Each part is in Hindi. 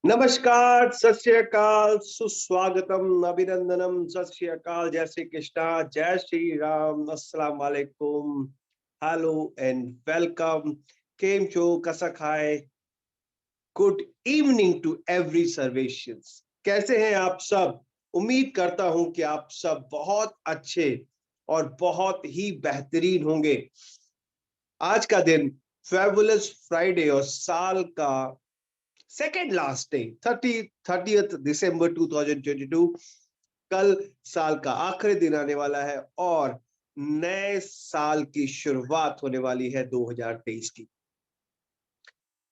नमस्कार, सत श्री अकाल, सुस्वागतम, अभिनंदनम, सत श्री अकाल, जय श्री कृष्णा, जय श्री राम, अस्सलाम वालेकुम, हेलो एंड वेलकम। केम छो, कसा खाए, गुड इवनिंग टू एवरी सर्वेशियंस। कैसे हैं आप सब? उम्मीद करता हूं कि आप सब बहुत अच्छे और बहुत ही बेहतरीन होंगे। आज का दिन फेबुलस फ्राइडे और साल का सेकेंड लास्ट डे 30th दिसंबर 2022। कल साल का आखिरी दिन आने वाला है और नए साल की शुरुआत होने वाली है 2023 की।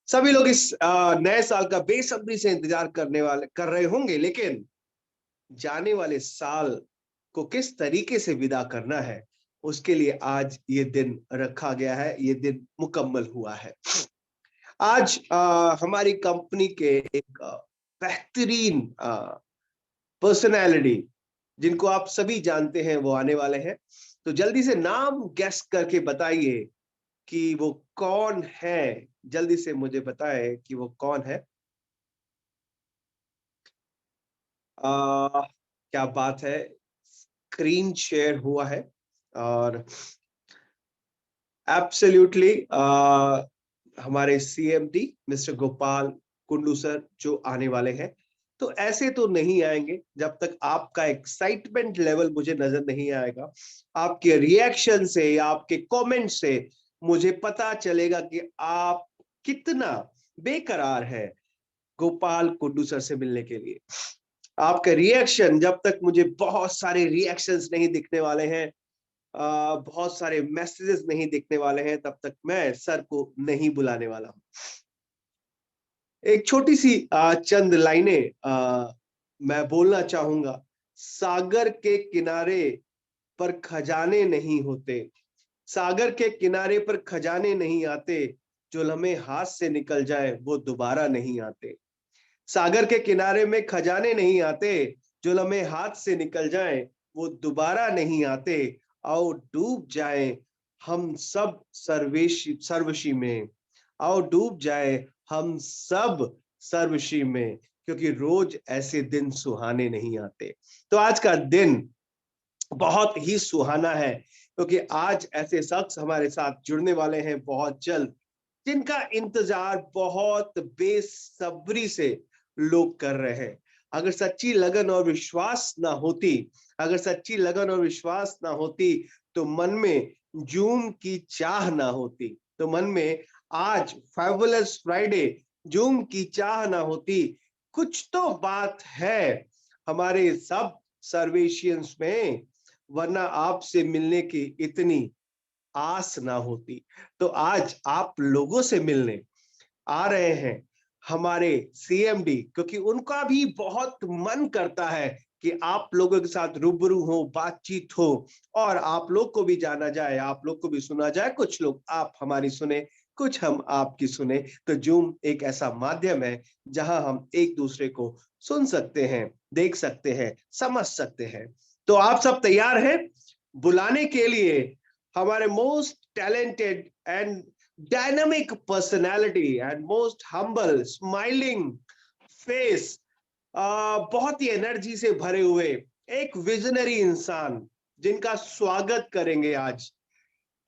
सभी लोग इस नए साल का बेसब्री से इंतजार कर रहे होंगे, लेकिन जाने वाले साल को किस तरीके से विदा करना है, उसके लिए आज ये दिन रखा गया है, ये दिन मुकम्मल हुआ है। आज हमारी कंपनी के एक बेहतरीन पर्सनैलिटी जिनको आप सभी जानते हैं वो आने वाले हैं। तो जल्दी से नाम गेस करके बताइए कि वो कौन है। जल्दी से मुझे बताएं कि वो कौन है। क्या बात है, स्क्रीन शेयर हुआ है और एब्सोल्युटली हमारे CMD mister Gopal Kundu sir जो आने वाले हैं। तो ऐसे तो नहीं आएंगे जब तक आपका एक्साइटमेंट लेवल मुझे नजर नहीं आएगा। आपके रिएक्शन से या आपके कमेंट से मुझे पता चलेगा कि आप कितना बेकरार है गोपाल कुंडू सर से मिलने के लिए। आपका रिएक्शन, जब तक मुझे बहुत सारे रिएक्शंस नहीं दिखने वाले हैं, बहुत सारे मैसेजेस नहीं दिखने वाले हैं, तब तक मैं सर को नहीं बुलाने वाला हूं। एक छोटी सी चंद लाइनें मैं बोलना चाहूंगा। सागर के किनारे पर खजाने नहीं होते, सागर के किनारे पर खजाने नहीं आते, जो लम्हे हाथ से निकल जाए वो दोबारा नहीं आते। सागर के किनारे में खजाने नहीं आते, जो लम्हे हाथ से निकल जाए वो दोबारा नहीं आते। आओ डूब जाए हम सब सर्वशी में, आओ डूब जाए हम सब सर्वशी में, क्योंकि रोज ऐसे दिन सुहाने नहीं आते। तो आज का दिन बहुत ही सुहाना है, क्योंकि आज ऐसे शख्स हमारे साथ जुड़ने वाले हैं बहुत जल्द, जिनका इंतजार बहुत बेसब्री से लोग कर रहे हैं। अगर सच्ची लगन और विश्वास ना होती, अगर सच्ची लगन और विश्वास ना होती, तो मन में जूम की चाह ना होती, तो मन में आज फेबुलस फ्राइडे जूम की चाह ना होती। कुछ तो बात है हमारे सब सर्वेशियंस में, वरना आपसे मिलने की इतनी आस ना होती। तो आज आप लोगों से मिलने आ रहे हैं हमारे सीएमडी, क्योंकि उनका भी बहुत मन करता है कि आप लोगों के साथ रूबरू हो, बातचीत हो और आप लोग को भी जाना जाए, आप लोग को भी सुना जाए। कुछ लोग आप हमारी सुने, कुछ हम आपकी सुने। तो जूम एक ऐसा माध्यम है जहां हम एक दूसरे को सुन सकते हैं, देख सकते हैं, समझ सकते हैं। तो आप सब तैयार हैं बुलाने के लिए हमारे most talented and dynamic personality and most humble smiling face, बहुत ही एनर्जी से भरे हुए एक विजनरी इंसान, जिनका स्वागत करेंगे आज।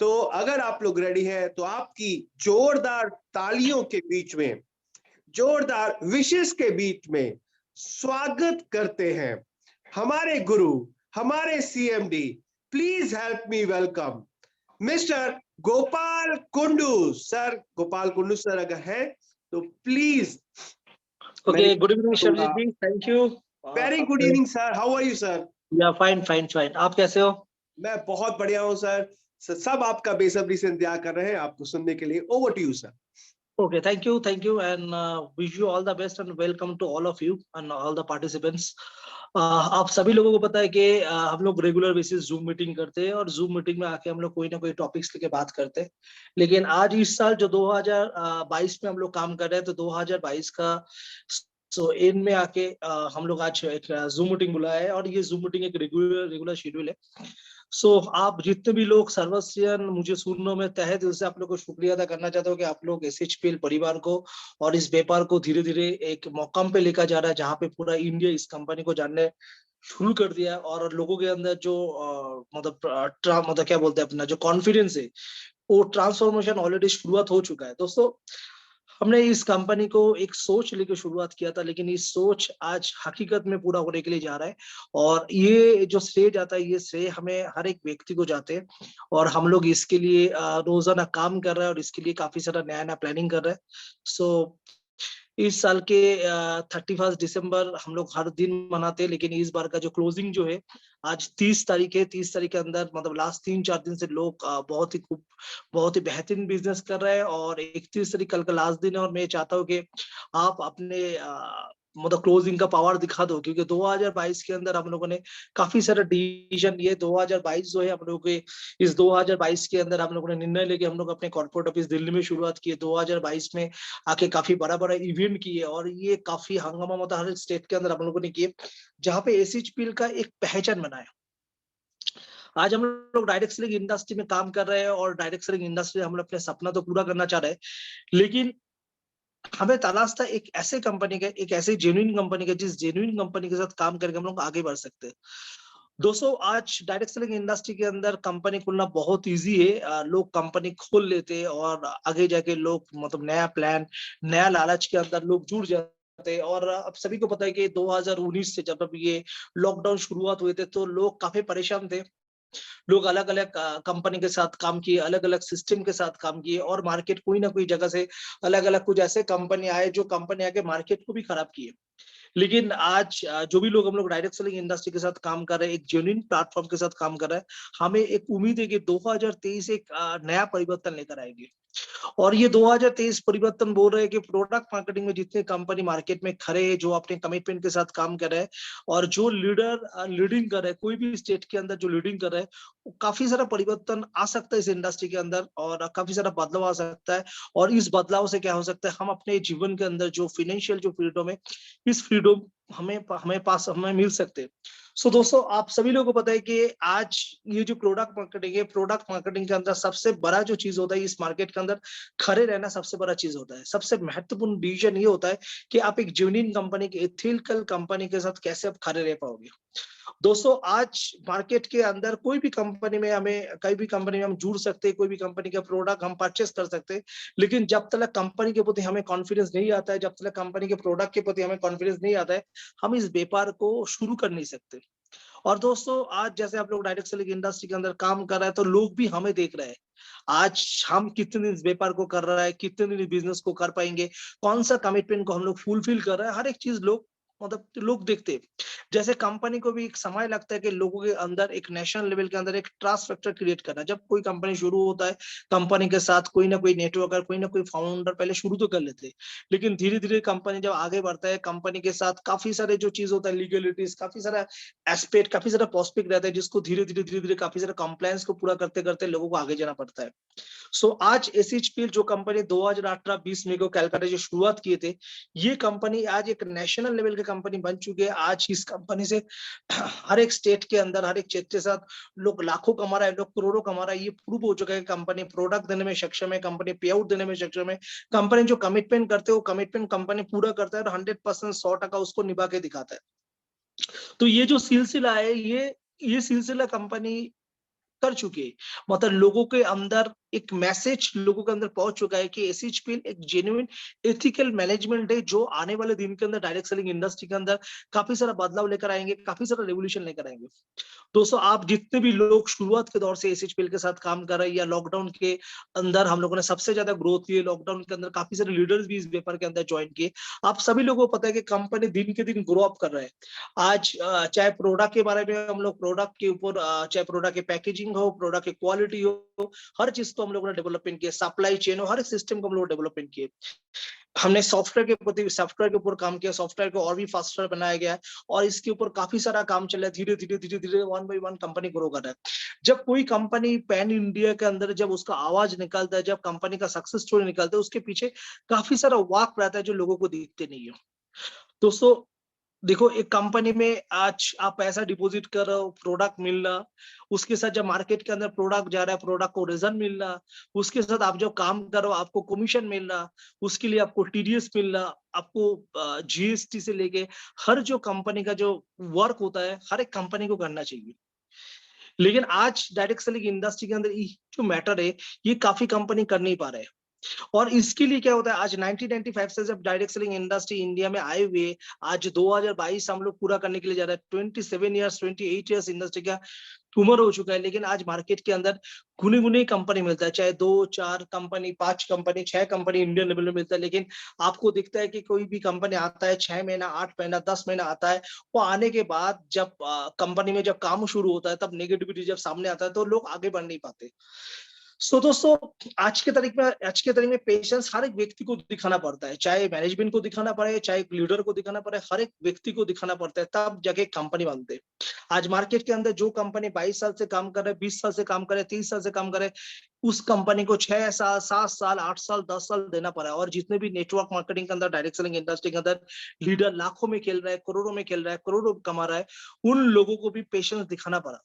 तो अगर आप लोग रेडी हैं तो आपकी जोरदार तालियों के बीच में, जोरदार विशेष के बीच में स्वागत करते हैं हमारे गुरु, हमारे CMD. Please help me welcome mister Gopal Kundu sir. Gopal Kundu sir अगर है तो please. Okay, good evening Sharjit ji, thank you. Very good evening sir, how are you sir? Yeah fine fine fine, आप कैसे हो? मैं बहुत बढ़िया हूँ सर। सब आपका बेसब्री से इंतजार कर रहे हैं आपको सुनने के लिए। Over to you sir. Okay, thank you and wish you all the best and welcome to all of you and all the participants. आप सभी लोगों को पता है कि हम लोग रेगुलर बेसिस जूम मीटिंग करते हैं और जूम मीटिंग में आके हम लोग कोई ना कोई टॉपिक्स लेके बात करते हैं। लेकिन आज इस साल जो 2022 में हम लोग काम कर रहे हैं, तो 2022 का एंड में आके हम लोग आज एक जूम मीटिंग बुलाया है और ये जूम मीटिंग एक रेगुलर शेड्यूल है। सो आप जितने भी लोग सर्वस्वियन मुझे सुनने में तहे दिल से आप लोग को शुक्रिया अदा करना चाहता हूँ कि आप लोग एसएचपीएल परिवार को और इस व्यापार को धीरे धीरे एक मकाम पे लेकर जा रहा है जहाँ पे पूरा इंडिया इस कंपनी को जानने शुरू कर दिया है और लोगों के अंदर जो मतलब क्या बोलते हैं अपना जो कॉन्फिडेंस है वो ट्रांसफॉर्मेशन ऑलरेडी शुरुआत हो चुका है। दोस्तों हमने इस कंपनी को एक सोच लेकर शुरुआत किया था, लेकिन इस सोच आज हकीकत में पूरा होने के लिए जा रहा है और ये जो श्रेय जाता है ये श्रेय हमें हर एक व्यक्ति को जाते हैं और हम लोग इसके लिए रोजाना काम कर रहे हैं और इसके लिए काफी सारा नया नया प्लानिंग कर रहे हैं। सो इस साल के 31 दिसंबर हम लोग हर दिन मनाते हैं, लेकिन इस बार का जो क्लोजिंग जो है आज 30 तारीख है। 30 तारीख के अंदर मतलब लास्ट 3-4 दिन से लोग बहुत ही बेहतरीन बिजनेस कर रहे हैं और 31 तारीख कल का लास्ट दिन है और मैं चाहता हूँ कि आप अपने मतलब क्लोजिंग का पावर दिखा दो, क्योंकि 2022 के अंदर हम लोगों ने काफी सारा डिसीजन लिए। 2022 जो है हम लोगों के इस 2022 के अंदर हम लोगों ने निर्णय लेके हम लोग अपने कॉर्पोरेट ऑफिस दिल्ली में शुरुआत की है। 2022 में आके काफी बड़ा बड़ा इवेंट किए और ये काफी हंगामा मतलब हर स्टेट के अंदर हम लोगों ने किए जहाँ पे एसएचपीएल का एक पहचान बनाया। आज हम लोग डायरेक्ट सेलिंग इंडस्ट्री में काम कर रहे हैं और डायरेक्ट सेलिंग इंडस्ट्री हम लोग अपने सपना तो पूरा करना चाह रहे हैं, लेकिन हमें तलाश था एक ऐसे कंपनी का, एक ऐसे जेन्युइन कंपनी का जिस जेन्युइन कंपनी के साथ काम करके हम लोग आगे बढ़ सकते हैं। दोस्तों आज डायरेक्ट सेलिंग इंडस्ट्री के अंदर कंपनी खोलना बहुत इजी है। लोग कंपनी खोल लेते हैं और आगे जाके लोग मतलब नया प्लान नया लालच के अंदर लोग जुड़ जाते हैं। और अब सभी को पता है कि 2019 से जब ये लॉकडाउन शुरुआत हुए थे तो लोग काफी परेशान थे। लोग अलग अलग कंपनी के साथ काम किए, अलग अलग सिस्टम के साथ काम किए और मार्केट कोई ना कोई जगह से अलग अलग कुछ ऐसे कंपनी आए जो कंपनी आके मार्केट को भी खराब किए। लेकिन आज जो भी लोग हम लोग डायरेक्ट सेलिंग इंडस्ट्री के साथ काम कर रहे हैं, एक जेन्युइन प्लेटफॉर्म के साथ काम कर रहे हैं, हमें एक उम्मीद है कि 2023 एक नया परिवर्तन लेकर आएंगे। और ये 2023 परिवर्तन बोल रहे हैं कि प्रोडक्ट मार्केटिंग में जितने कंपनी मार्केट में खड़े हैं, जो अपने कमिटमेंट के साथ काम कर रहे हैं और जो लीडिंग कर रहे हैं, कोई भी स्टेट के अंदर जो लीडिंग कर रहे हैं, काफी सारा परिवर्तन आ सकता है इस इंडस्ट्री के अंदर और काफी सारा बदलाव आ सकता है। और इस बदलाव से क्या हो सकता है, हम अपने जीवन के अंदर जो फाइनेंशियल जो फ्रीडम है, इस फ्रीडम हमें मिल सकते हैं। सो दोस्तों आप सभी लोगों को पता है कि आज ये जो प्रोडक्ट मार्केटिंग है, प्रोडक्ट मार्केटिंग के अंदर सबसे बड़ा जो चीज होता है इस मार्केट के अंदर खड़े रहना सबसे बड़ा चीज होता है। सबसे महत्वपूर्ण डिसीजन ये होता है कि आप एक जेन्युइन कंपनी के एथिकल कंपनी के साथ कैसे आप खड़े रह पाओगे। दोस्तों आज मार्केट के अंदर कोई भी कंपनी में हमें कई भी कंपनी में हम जुड़ सकते हैं, कोई भी कंपनी का प्रोडक्ट हम परचेस कर सकते हैं, लेकिन जब तक कंपनी के प्रति हमें कॉन्फिडेंस नहीं आता है, जब तक कंपनी के प्रोडक्ट के प्रति हमें कॉन्फिडेंस नहीं आता है, हम इस व्यापार को शुरू कर नहीं सकते। और दोस्तों आज जैसे आप लोग डायरेक्ट सेलिंग इंडस्ट्री के अंदर काम कर रहे हैं तो लोग भी हमें देख रहे हैं। आज हम कितने दिन इस व्यापार को कर रहा है, कितने दिन इस बिजनेस को कर पाएंगे, कौन सा कमिटमेंट को हम लोग फुलफिल कर रहे हैं, हर एक चीज लोग मतलब लोग देखते हैं। जैसे कंपनी को भी एक समय लगता है कि लोगों के अंदर एक नेशनल लेवल के अंदर एक ट्रस्ट फैक्टर क्रिएट करना। जब कोई कंपनी शुरू होता है, कंपनी के साथ कोई ना कोई नेटवर्कर, कोई ना कोई फाउंडर पहले शुरू तो कर लेते हैं, लेकिन धीरे धीरे कंपनी जब आगे बढ़ता है, कंपनी के साथ काफी सारे जो चीज होता है लीगलिटीज, काफी सारा एस्पेक्ट, काफी सारा प्रोस्पेक्ट रहता है, जिसको धीरे धीरे काफी सारा कंप्लायंस को पूरा करते करते लोगों को आगे जाना पड़ता है। सो आज एसएचपीएल जो कंपनी 2018-20 में को कलकत्ता से शुरुआत किए थे, ये कंपनी आज एक नेशनल लेवल की कंपनी बन चुकी है। आज इस कंपनी से हर एक स्टेट के अंदर हर एक क्षेत्र के साथ लोग लाखों कमा रहा है, लोग करोड़ों कमा रहा है। ये प्रूव हो चुका है कंपनी प्रोडक्ट देने में सक्षम है, कंपनी पे आउट देने में सक्षम है, कंपनी जो कमिटमेंट करते हो कमिटमेंट कंपनी पूरा करता है और 100% 100% उसको निभा के दिखाता है। तो ये जो सिलसिला है, ये सिलसिला कंपनी कर चुके हैं। मतलब लोगों के अंदर एक मैसेज लोगों के अंदर पहुंच चुका है कि एसएचपीएल एक जेन्युइन एथिकल मैनेजमेंट है जो आने वाले दिन के अंदर डायरेक्ट सेलिंग इंडस्ट्री के अंदर काफी सारा बदलाव लेकर आएंगे, काफी सारा रेवोल्यूशन लेकर आएंगे। दोस्तों आप जितने भी लोग शुरुआत के दौर से एसएचपीएल के साथ काम कर रहे हैं या लॉकडाउन के अंदर हम लोगों ने सबसे ज्यादा ग्रोथ की है, लॉकडाउन के अंदर काफी सारे लीडर्स भी इस व्यापार के अंदर ज्वाइन किए। आप सभी लोगों को पता है कि कंपनी दिन के दिन ग्रो अप कर रहा है। आज चाहे प्रोडक्ट के बारे में हम लोग प्रोडक्ट के ऊपर चाहे प्रोडक्ट की पैकेजिंग हो, प्रोडक्ट की क्वालिटी हो, हर चीज को हम लोगों ने डेवलपमेंट किया, सप्लाई चेन हो, हर एक सिस्टम को हम लोग डेवलपमेंट किए। हमने सॉफ्टवेयर के ऊपर काम किया, सॉफ्टवेयर को और भी फास्टर बनाया गया है और इसके ऊपर काफी सारा काम चल रहा है। धीरे धीरे one by one company grow कर रहा है। जब कोई कंपनी पैन इंडिया के अंदर जब उसका आवाज निकलता है, जब कंपनी का सक्सेस स्टोरी निकलता है, उसके पीछे काफी सारा वर्क रहता है जो लोगों को दिखते नहीं है। दोस्तों देखो, एक कंपनी में आज आप पैसा डिपॉजिट कर रहे हो, प्रोडक्ट मिल रहा, उसके साथ जब मार्केट के अंदर प्रोडक्ट जा रहा है, प्रोडक्ट को रिजल्ट मिल रहा, उसके साथ आप जो काम कर रहे हो आपको कमीशन मिल रहा, उसके लिए आपको टीडीएस मिल रहा, आपको जीएसटी से लेके हर जो कंपनी का जो वर्क होता है, हर एक कंपनी को करना चाहिए। लेकिन आज डायरेक्ट सेलिंग इंडस्ट्री के अंदर ये जो मैटर है, ये काफी कंपनी कर नहीं पा रहे हैं। और इसके लिए क्या होता है, आज 1995 से जब डायरेक्ट सेलिंग इंडस्ट्री इंडिया में आए हुए, आज 2022 हम लोग पूरा करने के लिए जा रहे हैं। 27 ईयर्स 28 ईयर्स इंडस्ट्री का उम्र हो चुका है, लेकिन आज मार्केट के अंदर गुने गुने कंपनी मिलता है, चाहे 2-4 company, 5 company, 6 company Indian level में मिलता है। लेकिन आपको दिखता है कि कोई भी कंपनी आता है, 6 महीना, 8 महीना, 10 महीना आता है, वो आने के बाद जब कंपनी में जब काम शुरू होता है, तब नेगेटिविटी जब सामने आता है, तो लोग आगे बढ़ नहीं पाते। सो दोस्तों, आज के तारीख में पेशेंस हर एक व्यक्ति को दिखाना पड़ता है, चाहे मैनेजमेंट को दिखाना पड़े, चाहे लीडर को दिखाना पड़े, हर एक व्यक्ति को दिखाना पड़ता है, तब जाके कंपनी बनते हैं। आज मार्केट के अंदर जो कंपनी 22 साल से काम कर रहे, 20 साल से काम करे, 30 साल से काम करे, उस कंपनी को 6 साल, 7 साल, 8 साल, 10 साल देना पड़ा है। और जितने भी नेटवर्क मार्केटिंग के अंदर, डायरेक्ट सेलिंग इंडस्ट्री के अंदर लीडर लाखों में खेल रहा है, करोड़ों में खेल रहा है, करोड़ों कमा रहा है, उन लोगों को भी पेशेंस दिखाना पड़ा।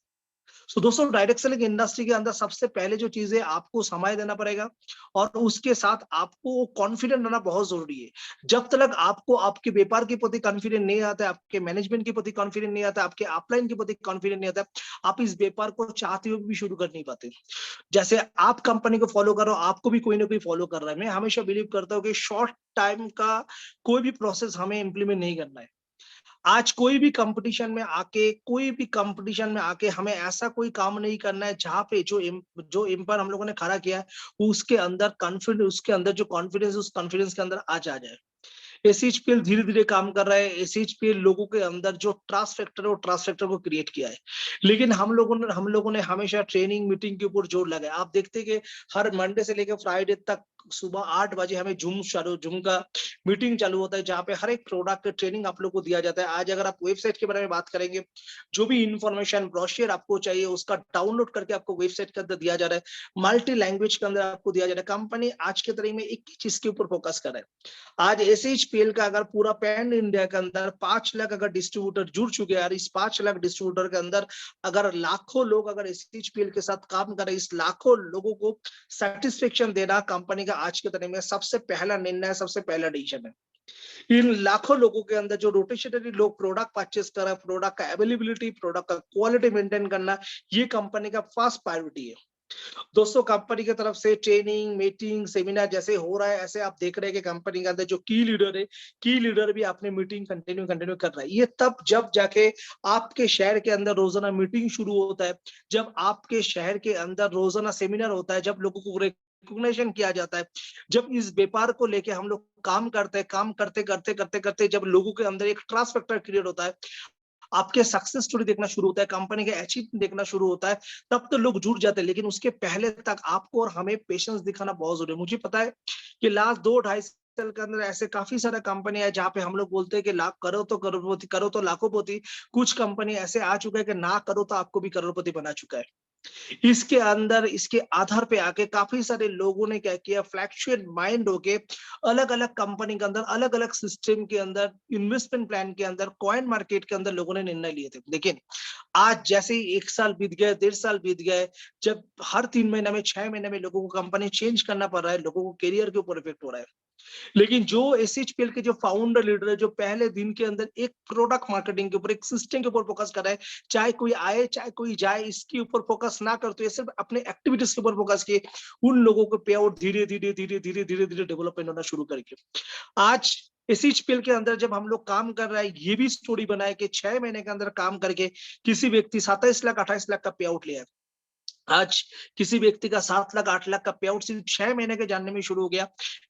सो दोस्तों, डायरेक्ट सेलिंग इंडस्ट्री के अंदर सबसे पहले जो चीज है, आपको समय देना पड़ेगा और उसके साथ आपको कॉन्फिडेंट रहना बहुत जरूरी है। जब तक आपको आपके व्यापार के प्रति कॉन्फिडेंट नहीं आता है, आपके मैनेजमेंट के प्रति कॉन्फिडेंट नहीं आता, आपके अपलाइन के प्रति कॉन्फिडेंट नहीं आता, आप इस व्यापार को चाहते हुए भी शुरू कर नहीं पाते। जैसे आप कंपनी को फॉलो कर रहे हो, आपको भी कोई ना कोई फॉलो कर रहा है। मैं हमेशा बिलीव करता हूँ कि शॉर्ट टाइम का कोई भी प्रोसेस हमें इंप्लीमेंट नहीं करना है। आज कोई भी कंपटीशन में आके हमें ऐसा कोई काम नहीं करना है जहाँ पे जो एम्पायर हम लोगों ने खड़ा किया है, उसके अंदर जो कॉन्फिडेंस, उस कॉन्फिडेंस के अंदर आज आ जाए। एसएचपीएल धीरे-धीरे काम कर रहा है। एसएचपीएल लोगों के अंदर जो ट्रस्ट फैक्टर है, वो ट्रस्ट फैक्टर को क्रिएट किया है। लेकिन हम लोगों ने हमेशा ट्रेनिंग मीटिंग के ऊपर जोर लगाया। आप देखते हैं कि हर मंडे से लेकर फ्राइडे तक सुबह 8 बजे हमें जूम का मीटिंग चालू होता है, जहाँ पे हर एक प्रोडक्ट ट्रेनिंग आप लोग को दिया जाता है। आज अगर आप वेबसाइट के बारे में बात करेंगे, जो भी इंफॉर्मेशन ब्रोशर आपको चाहिए, उसका डाउनलोड करके आपको वेबसाइट के अंदर दिया जा रहा है। मल्टी लैंग्वेज के अंदर आपको दिया जा रहा है। कंपनी आज के तारीख में एक ही चीज के ऊपर फोकस कर रहा है। आज एसएचपीएल का अगर पूरा पैन इंडिया के अंदर 5 लाख अगर डिस्ट्रीब्यूटर जुड़ चुके हैं, और इस 5 लाख डिस्ट्रीब्यूटर के अंदर अगर लाखों लोग अगर एसएचपीएल के साथ काम कर रहे हैं, इस लाखों लोगों को सेटिस्फेक्शन देना कंपनी का आज के तारीख में सबसे पहला निर्णय, सबसे पहला डिसीजन है। इन लाखों लोगों के अंदर जो रोटेशनरी लोग प्रोडक्ट परचेस कर रहे हैं, प्रोडक्ट का अवेलेबिलिटी, प्रोडक्ट का क्वालिटी मेंटेन करना, ये कंपनी का फर्स्ट प्रायोरिटी है। दोस्तों, कंपनी की तरफ से ट्रेनिंग, मीटिंग, सेमिनार जैसे हो रहा है, ऐसे आप देख रहे हैं कि कंपनी के अंदर जो की लीडर है, की लीडर भी अपने मीटिंग कंटिन्यू कर रहा है। ये तब जब जाके आपके शहर के अंदर रोजाना मीटिंग शुरू होता है, जब आपके शहर के अंदर रोजाना सेमिनार होता है, जब लोगों को रिकॉग्निशन किया जाता है, जब इस व्यापार को लेके हम लोग काम करते हैं, काम करते जब लोगों के अंदर एक ट्रस्ट फैक्टर क्रिएट होता है, आपके सक्सेस स्टोरी देखना शुरू होता है, कंपनी के अचीवमेंट देखना शुरू होता है, तब तो लोग जुड़ जाते हैं। लेकिन उसके पहले तक आपको और हमें पेशेंस दिखाना बहुत जरूरी है। मुझे पता है कि लास्ट 2-2.5 साल के अंदर ऐसे काफी सारा कंपनी है जहाँ पे हम लोग बोलते हैं कि लाख करो तो करोड़पति, करो तो लाखोंपति। कुछ कंपनी ऐसे आ चुका है कि ना करो तो आपको भी करोड़पति बना चुका है। इसके अंदर इसके आधार पे आके काफी सारे लोगों ने क्या किया, फ्लैक्चुएट माइंड होके अलग-अलग कंपनी के अंदर, अलग-अलग सिस्टम के अंदर, इन्वेस्टमेंट प्लान के अंदर, कॉइन मार्केट के अंदर लोगों ने निर्णय लिए थे। लेकिन आज जैसे ही 1 साल बीत गए, 1.5 साल बीत गए, जब हर 3 महीने में, 6 महीने में लोगों को कंपनी चेंज करना पड़ रहा है, लोगों को करियर के ऊपर इफेक्ट हो रहा है। लेकिन जो एसएचपीएल के जो फाउंडर लीडर है, जो पहले दिन के अंदर एक प्रोडक्ट मार्केटिंग के ऊपर, एक सिस्टम के ऊपर फोकस कर रहा है, चाहे कोई आए चाहे कोई जाए, इसके ऊपर फोकस ना करते, सिर्फ अपने एक्टिविटीज के ऊपर फोकस किए, उन लोगों को पे आउट धीरे धीरे डेवलपमेंट होना शुरू करके आज एसएचपीएल के अंदर जब हम लोग काम कर रहे हैं, ये भी स्टोरी बनाए कि 6 महीने के अंदर काम करके किसी व्यक्ति 27 लाख 28 लाख का पे आउट लिया। आज किसी व्यक्ति का 7 लाख 8 लाख का पे आउट सिर्फ 6 महीने के जानने में शुरू हो गया।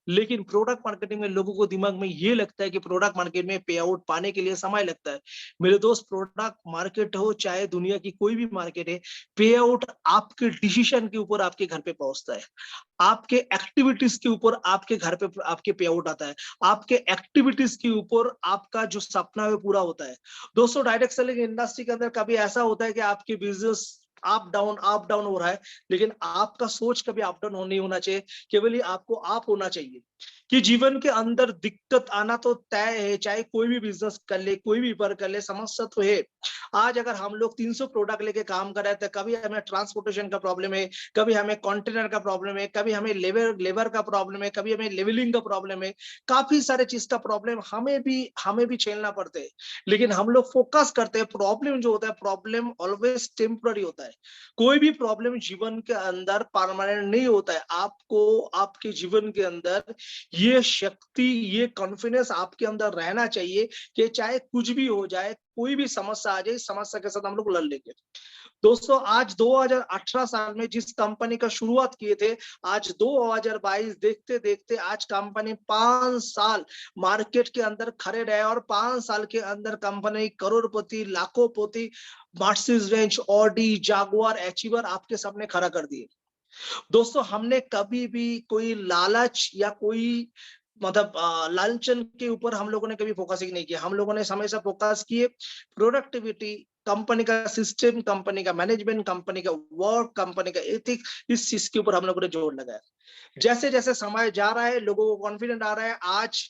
लेकिन प्रोडक्ट मार्केटिंग में लोगों को दिमाग में ये लगता है कि प्रोडक्ट मार्केट में पे आउट पाने के लिए समय लगता है। मेरे दोस्त, प्रोडक्ट मार्केट हो चाहे दुनिया की कोई भी मार्केट है, पे आउट आपके डिसीजन के ऊपर आपके घर पे पहुंचता है। आपके एक्टिविटीज के ऊपर आपके घर पे आपके पे आउट आता है। आपके एक्टिविटीज के ऊपर आपका जो सपना है पूरा होता है। दोस्तों, डायरेक्ट सेलिंग इंडस्ट्री के अंदर कभी ऐसा होता है कि आपकी बिजनेस अप डाउन हो रहा है, लेकिन आपका सोच कभी अप डाउन नहीं होना चाहिए, केवल ही आपको आप होना चाहिए। कि जीवन के अंदर दिक्कत आना तो तय है, चाहे कोई भी बिजनेस कर ले, कोई भी पर कर ले, समस्या तो है। आज अगर हम लोग 300 प्रोडक्ट लेके काम कर रहे थे, कभी हमें ट्रांसपोर्टेशन का प्रॉब्लम है, कभी हमें कंटेनर का प्रॉब्लम है, कभी हमें लेबर का प्रॉब्लम है, कभी हमें लेवलिंग का प्रॉब्लम है, काफी सारे चीज का प्रॉब्लम हमें भी झेलना पड़ते है। लेकिन हम लोग फोकस करते हैं, प्रॉब्लम जो होता है, प्रॉब्लम ऑलवेज टेम्पररी होता है। कोई भी प्रॉब्लम जीवन के अंदर परमानेंट नहीं होता है। आपको आपके जीवन के अंदर ये शक्ति, ये कॉन्फिडेंस आपके अंदर रहना चाहिए कि चाहे कुछ भी हो जाए, कोई भी समस्या आ जाए, इस समस्या के साथ हम लोग लड़ लेंगे। दोस्तों, आज 2018 साल में जिस कंपनी का शुरुआत किए थे, आज 2022 देखते देखते आज कंपनी 5 साल मार्केट के अंदर खड़े रहे और 5 साल के अंदर कंपनी करोड़पति, लाखोंपति, Mercedes Benz, Audi, Jaguar, achiever आपके सामने खड़ा कर दिए। दोस्तों, हमने कभी भी कोई लालच या कोई मतलब लालचन के ऊपर हम लोगों ने कभी फोकस ही नहीं किया। हम लोगों ने हमेशा फोकस किए प्रोडक्टिविटी, कंपनी का सिस्टम, कंपनी का मैनेजमेंट, कंपनी का वर्क, कंपनी का एथिक्स, इस चीज के ऊपर हम लोगों ने जोर लगाया। जैसे जैसे समय जा रहा है, लोगों को कॉन्फिडेंट आ रहा है। आज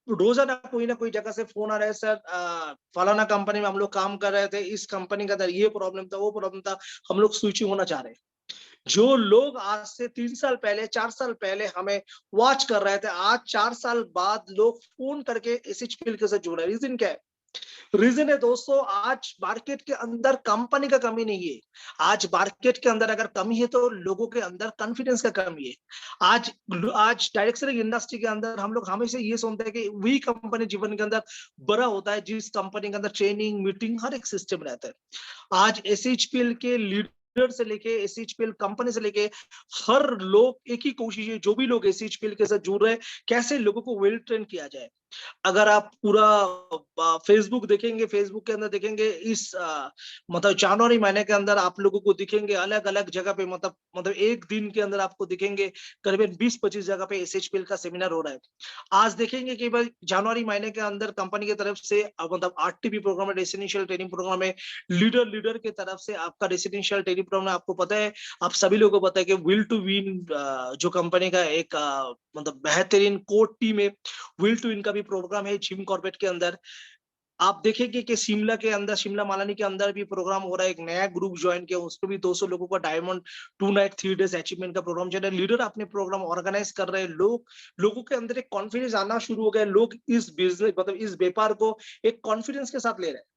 रोजाना कोई ना कोई जगह से फोन आ रहा है, सर फलाना कंपनी में हम लोग काम कर रहे थे, इस कंपनी के अंदर ये प्रॉब्लम था, वो प्रॉब्लम था, हम लोग स्विचिंग होना चाह रहे हैं। जो लोग आज से 3 साल पहले, 4 साल पहले हमें वॉच कर रहे थे, आज 4 साल बाद लोग फोन करके एसएचपीएल के साथ जुड़ रहे हैं। रीजन क्या है? रीजन है दोस्तों, आज मार्केट के अंदर कंपनी का कमी नहीं है। आज मार्केट के अंदर अगर कमी है तो लोगों के अंदर कॉन्फिडेंस का कमी है। आज आज डायरेक्ट सेलिंग इंडस्ट्री के अंदर हम लोग हमेशा ये सुनते हैं कि वही कंपनी जीवन के अंदर बड़ा होता है जिस कंपनी के अंदर ट्रेनिंग, मीटिंग, हर एक सिस्टम रहता है। आज एसएचपीएल के लीडर से लेके, एसएचपीएल कंपनी से लेके हर लोग एक ही कोशिश है, जो भी लोग एसएचपीएल के साथ जुड़ रहे हैं, कैसे लोगों को वेल ट्रेन किया जाए। अगर आप पूरा फेसबुक देखेंगे, फेसबुक के अंदर देखेंगे, इस मतलब जनवरी महीने के अंदर आप लोगों को दिखेंगे अलग अलग जगह पे, मतलब एक दिन के अंदर आपको दिखेंगे करीबन 20-25 जगह पे एसएचपीएल का सेमिनार हो रहा है। आज देखेंगे कि भाई जनवरी महीने के अंदर कंपनी की तरफ से मतलब आरटीपी प्रोग्राम है, रेसिडेंशियल ट्रेनिंग प्रोग्राम है, लीडर के तरफ से आपका रेसिडेंशियल ट्रेनिंग प्रोग्राम है। आपको पता है, आप सभी लोगों को पता है कि विल टू विन जो कंपनी का एक मतलब बेहतरीन कोर टीम है, विल टू विन का भी प्रोग्राम है जिम कॉर्बेट के अंदर। आप देखेंगे कि शिमला के अंदर, शिमला मालानी के अंदर भी प्रोग्राम हो रहा है, एक नया ग्रुप ज्वाइन किया, उसमें भी 200 लोगों का डायमंड 2 नाइट 3 डेज अचीवमेंट का प्रोग्राम चल रहा है। लीडर अपने प्रोग्राम ऑर्गेनाइज कर रहे हैं, लोगों के अंदर एक कॉन्फिडेंस आना शुरू हो गया। लोग इस बिजनेस मतलब इस व्यापार को एक कॉन्फिडेंस के साथ ले रहे हैं।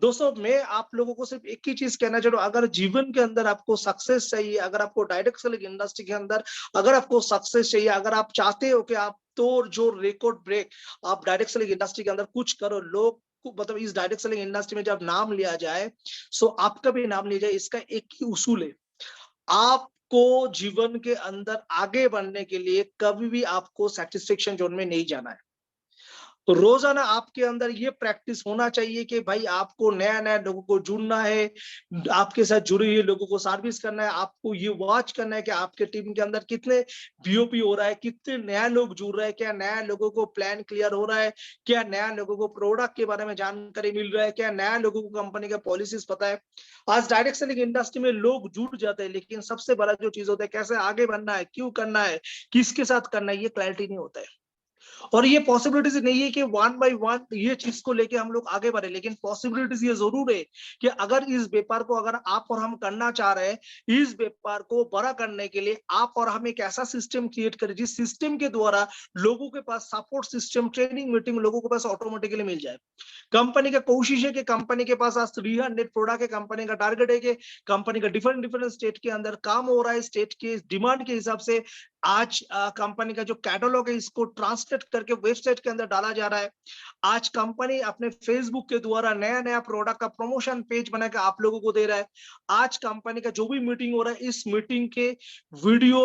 दोस्तों, मैं आप लोगों को सिर्फ एक ही चीज कहना चाह रहा हूँ, अगर जीवन के अंदर आपको सक्सेस चाहिए, अगर आपको डायरेक्ट सेलिंग इंडस्ट्री के अंदर अगर आपको सक्सेस चाहिए, अगर आप चाहते हो कि आप तोड़ जोड़ रिकॉर्ड ब्रेक आप डायरेक्ट सेलिंग इंडस्ट्री के अंदर कुछ करो, लोग मतलब इस डायरेक्ट सेलिंग इंडस्ट्री में जब नाम लिया जाए, सो आपका भी नाम लिया जाए, इसका एक ही उसूल है। आपको जीवन के अंदर आगे बढ़ने के लिए कभी भी आपको सेटिस्फेक्शन जोन में नहीं जाना है। तो रोजाना आपके अंदर ये प्रैक्टिस होना चाहिए कि भाई आपको नया नया लोगों को जुड़ना है, आपके साथ जुड़े हुए लोगों को सर्विस करना है। आपको ये वॉच करना है कि आपके टीम के अंदर कितने बीओपी हो रहा है, कितने नया लोग जुड़ रहे हैं, क्या नया लोगों को प्लान क्लियर हो रहा है, क्या नया लोगों को प्रोडक्ट के बारे में जानकारी मिल रहा है, क्या नया लोगों को कंपनी का पॉलिसीज पता है। आज डायरेक्ट सेलिंग इंडस्ट्री में लोग जुड़ जाते हैं, लेकिन सबसे बड़ा जो चीज होता है, कैसे आगे बढ़ना है, क्यों करना है, किसके साथ करना है, ये क्लैरिटी नहीं होता है। और ये पॉसिबिलिटीज नहीं है कि वन बाय वन ये चीज को लेके हम लोग आगे बढ़े, लेकिन पॉसिबिलिटीज ये जरूर है कि अगर इस व्यापार को अगर आप और हम करना चाह रहे हैं, इस व्यापार को बड़ा करने के लिए आप और हम एक ऐसा सिस्टम क्रिएट करें जिस सिस्टम के द्वारा लोगों के पास सपोर्ट सिस्टम, ट्रेनिंग, मीटिंग लोगों के पास ऑटोमेटिकली मिल जाए। कंपनी का कोशिश है कि कंपनी के पास आज 300 प्रोडक्ट है, कंपनी का टारगेट है कि कंपनी का डिफरेंट डिफरेंट स्टेट के अंदर काम हो रहा है, स्टेट के डिमांड के हिसाब से आज कंपनी का जो कैटलॉग है इसको ट्रांसलेट करके वेबसाइट के अंदर डाला जा रहा है। आज कंपनी अपने फेसबुक के द्वारा नया नया प्रोडक्ट का प्रमोशन पेज बनाकर आप लोगों को दे रहा है। आज कंपनी का जो भी मीटिंग हो रहा है, इस मीटिंग के वीडियो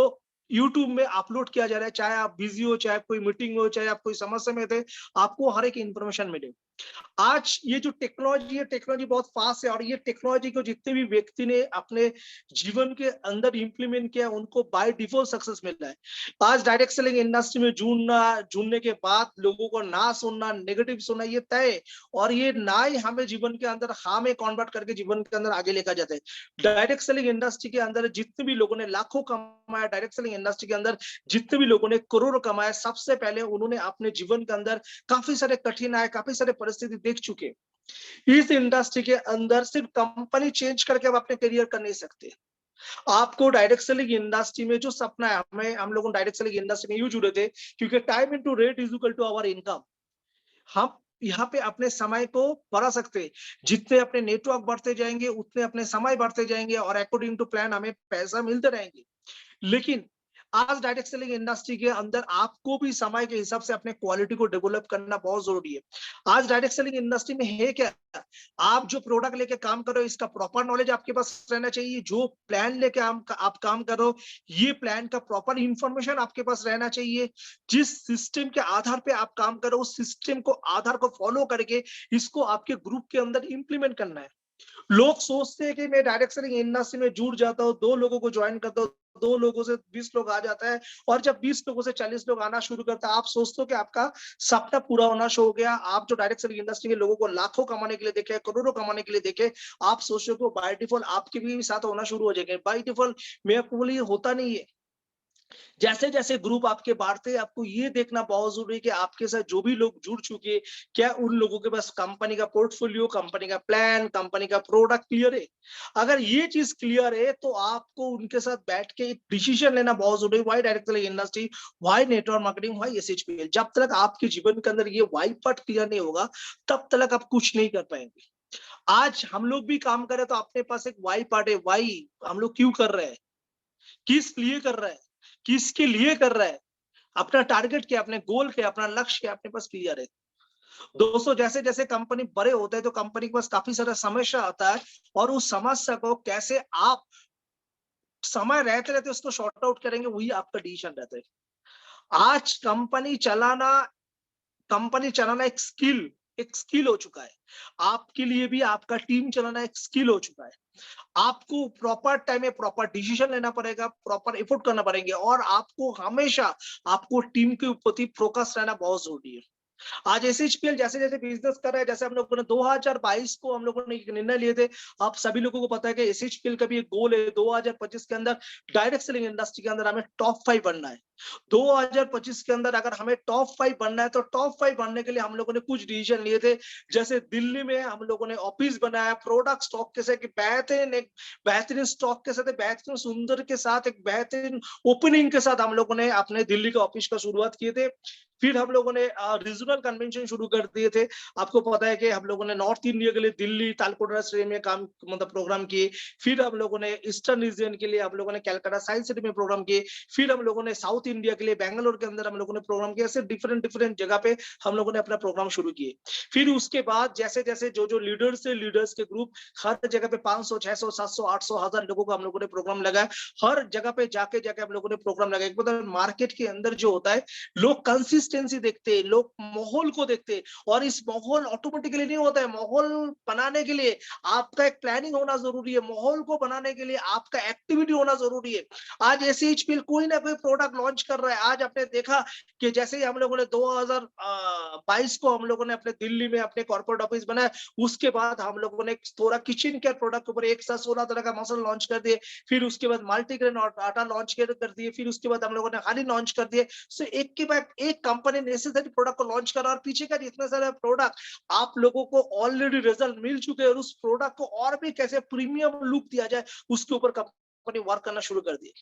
यूट्यूब में अपलोड किया जा रहा है, चाहे आप बिजी हो, चाहे कोई मीटिंग हो, चाहे आप कोई समस्या में थे, आपको हर एक इंफॉर्मेशन मिले। आज ये जो टेक्नोलॉजी है, टेक्नोलॉजी बहुत फास्ट है और ये टेक्नोलॉजी को जितने भी व्यक्ति ने अपने जीवन के अंदर इंप्लीमेंट किया उनको बाय डिफॉल्ट सक्सेस मिल रहा है। आज डायरेक्ट सेलिंग इंडस्ट्री में जुड़ने के बाद लोगों को ना सुनना, नेगेटिव सुनना ये तय है और ये ना ही हमें जीवन के अंदर हाँ में कन्वर्ट करके जीवन के अंदर आगे लेकर जाते हैं। डायरेक्ट सेलिंग इंडस्ट्री के अंदर जितने भी लोगों ने लाखों कमाया, डायरेक्ट सेलिंग इंडस्ट्री के अंदर जितने भी लोगों ने करोड़ों कमाया, सबसे पहले उन्होंने अपने जीवन के अंदर काफी सारे कठिनाई, काफी सारे परिस्थिति देख चुके। इस इंडस्ट्री के अंदर सिर्फ कंपनी चेंज करके आप अपने करियर कर नहीं सकते। आपको डायरेक्ट सेलिंग इंडस्ट्री में जो सपना है, हम लोग डायरेक्ट सेलिंग इंडस्ट्री में यूं जुड़े थे क्योंकि time into rate is equal to our income. हम यहाँ पे अपने समय को बढ़ा सकते हैं। जितने अपने नेटवर्क बढ़ते जाएंगे उतने अपने समय बढ़ते जाएंगे और अकॉर्डिंग टू प्लान हमें पैसा मिलते रहेंगे। लेकिन आज डायरेक्ट सेलिंग इंडस्ट्री के अंदर आपको भी समय के हिसाब से अपने क्वालिटी को डेवलप करना बहुत जरूरी है। आज डायरेक्ट सेलिंग इंडस्ट्री में है क्या, आप जो प्रोडक्ट लेके काम कर रहे हो इसका प्रॉपर नॉलेज आपके पास रहना चाहिए। जो प्लान लेके आप काम कर रहे हो ये प्लान का प्रॉपर इंफॉर्मेशन आपके पास रहना चाहिए। जिस सिस्टम के आधार पे आप काम कर रहे हो उस सिस्टम को आधार को फॉलो करके इसको आपके ग्रुप के अंदर इंप्लीमेंट करना है। लोग सोचते हैं कि मैं डायरेक्ट सेलिंग इंडस्ट्री में जुड़ जाता हूँ, 2 लोगों को ज्वाइन करता हूँ, 2 लोगों से 20 लोग आ जाता है और जब 20 लोगों से 40 लोग आना शुरू करता है आप सोचते हो कि आपका सपना पूरा होना शुरू हो गया। आप जो डायरेक्ट सेलिंग इंडस्ट्री के लोगों को लाखों कमाने के लिए देखे, करोड़ों कमाने के लिए देखे, आप सोच रहे हो बाय डिफॉल्ट आपके भी साथ होना शुरू हो जाएंगे। बाय डिफॉल्ट मैं आपको बोली होता नहीं है। जैसे जैसे ग्रुप आपके बढ़ते हैं आपको ये देखना बहुत जरूरी है कि आपके साथ जो भी लोग जुड़ चुके क्या उन लोगों के पास कंपनी का पोर्टफोलियो, कंपनी का प्लान, कंपनी का प्रोडक्ट क्लियर है। अगर ये चीज क्लियर है तो आपको उनके साथ बैठ के एक डिसीजन लेना बहुत जरूरी है। Why direct selling industry, why network marketing, why SHPL. जब तक आपके जीवन के अंदर ये व्हाई पार्ट क्लियर नहीं होगा तब तक आप कुछ नहीं कर पाएंगे। आज हम लोग भी काम कर रहे हैं तो अपने पास एक व्हाई पार्ट है। व्हाई हम लोग क्यों कर रहे हैं, किस लिए कर रहा है, किसके लिए कर रहा है, अपना टारगेट क्या, अपने गोल क्या, अपना लक्ष्य क्या अपने पास क्लियर है। दोस्तों जैसे जैसे कंपनी बड़े होते हैं तो कंपनी के पास काफी सारा समस्या आता है और उस समस्या को कैसे आप समय रहते रहते उसको शॉर्ट आउट करेंगे वही आपका डिसीजन रहता है। आज कंपनी चलाना एक स्किल हो चुका है। आपके लिए भी आपका टीम चलाना एक स्किल हो चुका है। आपको प्रॉपर टाइम में प्रॉपर डिसीजन लेना पड़ेगा, प्रॉपर एफर्ट करना पड़ेंगे और आपको हमेशा आपको टीम के प्रति फोकस रहना बहुत जरूरी है। आज एसएचपीएल जैसे जैसे बिजनेस कर रहा है, जैसे हम लोगों ने 2022 को हम लोगों ने एक निर्णय लिए थे। आप सभी लोगों को पता है कि एसएचपीएल का भी एक गोल है 2025 के अंदर डायरेक्ट सेलिंग इंडस्ट्री के अंदर हमें टॉप 5 बनना है। 2025 के अंदर अगर हमें टॉप 5 बनना है तो टॉप 5 बनने के लिए हम लोगों ने कुछ डिसीजन लिए थे। जैसे दिल्ली में हम लोगों ने ऑफिस बनाया, प्रोडक्ट स्टॉक के साथ बेहतरीन स्टॉक के साथ, बेहतरीन सुंदर के साथ, एक बेहतरीन ओपनिंग के साथ हम लोगों ने अपने दिल्ली के ऑफिस का शुरुआत किए थे। फिर हम लोगों ने रीजनल कन्वेंशन शुरू कर दिए थे। आपको पता है कि हम लोगों ने नॉर्थ इंडिया के लिए दिल्ली, तालकोटरा स्टेडियम में काम मतलब प्रोग्राम किए। फिर हम लोगों ने ईस्टर्न रीजन के लिए हम लोगों ने कलकत्ता साइंस सिटी में प्रोग्राम किए। फिर हम लोगों ने साउथ इंडिया के लिए बेंगलोर के अंदर हम लोगों ने प्रोग्राम किया। ऐसे डिफरेंट डिफरेंट जगह पे हम लोगों ने अपना प्रोग्राम शुरू किए। फिर उसके बाद जैसे जैसे जो जो लीडर्स है, लीडर्स के ग्रुप हर जगह पे 500, 600, 700, 800, 1000 लोगों को हम लोगों ने प्रोग्राम लगाया। हर जगह पे जाके जाके हम लोगों ने प्रोग्राम लगाया। एक मतलब मार्केट के अंदर जो होता है लोग कंसिस्टेंसी देखते हैं, लोग माहौल को देखते हैं और इस माहौल ऑटोमेटिकली नहीं होता है। माहौल बनाने के लिए आपका एक प्लानिंग होना जरूरी है। माहौल को बनाने के लिए आपका एक्टिविटी होना जरूरी है। आज एसएचपीएल कोई ना कोई प्रोडक्ट लॉन्च कर रहा है। आज आपने देखा कि जैसे ही हम लोगों ने 2022 को हम लोगों ने अपने दिल्ली में अपने कॉर्पोरेट ऑफिस बनाया, उसके बाद हम लोगों ने थोड़ा किचन केयर प्रोडक्ट के ऊपर एक साथ 16 तरह का मसाला लॉन्च कर दिए। फिर उसके बाद मल्टीग्रेन आटा लॉन्च कर दिए। फिर उसके बाद हम लोगों ने हाली लॉन्च कर दिए। सो एक के बाद एक कंपनी नेसेसरी प्रोडक्ट को लॉन्च करा और पीछे का जितने सारे प्रोडक्ट आप लोगों को ऑलरेडी रिजल्ट मिल चुके हैं और उस प्रोडक्ट को और भी कैसे प्रीमियम लुक दिया जाए उसके ऊपर कंपनी वर्क करना शुरू कर दी।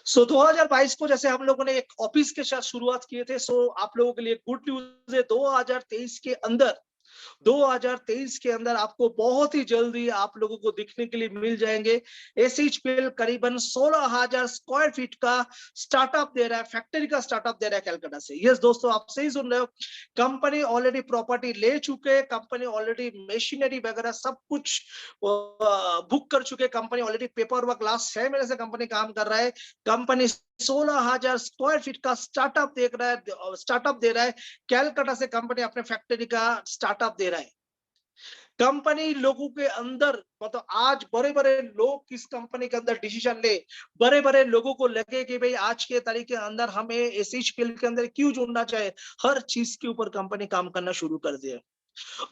सो 2022 को जैसे हम लोगों ने एक ऑफिस के साथ शुरुआत किए थे। सो आप लोगों के लिए गुड न्यूज है, 2023 के अंदर आपको बहुत ही जल्दी आप लोगों को दिखने के लिए मिल जाएंगे। एसएचपीएल करीबन 16,000 स्क्वायर फीट का स्टार्टअप दे रहा है, फैक्ट्री का स्टार्टअप दे रहा है कलकत्ता से। यस दोस्तों आप सही सुन रहे हो। कंपनी ऑलरेडी प्रॉपर्टी ले चुके, कंपनी ऑलरेडी मशीनरी वगैरह सब कुछ बुक कर चुके। Company already paper work last 6 महीने से कंपनी काम कर रहा है। कंपनी 16,000 स्क्वायर फीट का स्टार्टअप दे रहा है। कैलकाटा से कंपनी अपने फैक्ट्री का स्टार्टअप दे रहा है। कंपनी लोगों के अंदर मतलब आज बड़े बड़े लोग किस कंपनी के अंदर डिसीजन ले, बड़े बड़े लोगों को लगे कि भाई आज के तारीख के अंदर हमें एसएच फील्ड के अंदर क्यों जुड़ना चाहिए, हर चीज के ऊपर कंपनी काम करना शुरू कर दिया।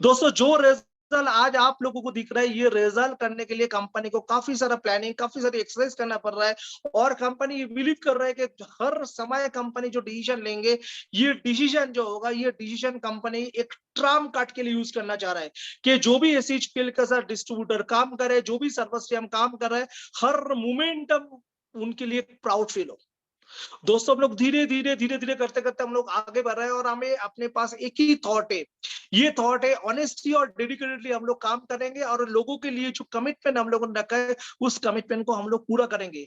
दोस्तों जो रिजल्ट आज आप लोगों को दिख रहा है, ये रिजल्ट करने के लिए कंपनी को काफी सारा प्लानिंग, काफी सारी एक्सरसाइज करना पड़ रहा है। और कंपनी ये बिलीव कर रहा है कि हर समय कंपनी जो डिसीजन लेंगे, ये डिसीजन जो होगा, ये डिसीजन कंपनी एक ट्राम कार्ड के लिए यूज करना चाह रहा है कि जो भी एसएचपीएल के साथ डिस्ट्रीब्यूटर काम करे, जो भी सर्वस्व काम कर रहे हैं, हर मोमेंटम उनके लिए प्राउड फील हो। दोस्तों हम लोग धीरे धीरे करते करते हम लोग आगे बढ़ रहे हैं और हमें अपने पास एक ही थॉट है, ये थॉट है ऑनेस्टी और डेडिकेटेडली हम लोग काम करेंगे और लोगों के लिए जो कमिटमेंट हम लोगों ने रखा है, उस कमिटमेंट को हम लोग पूरा करेंगे।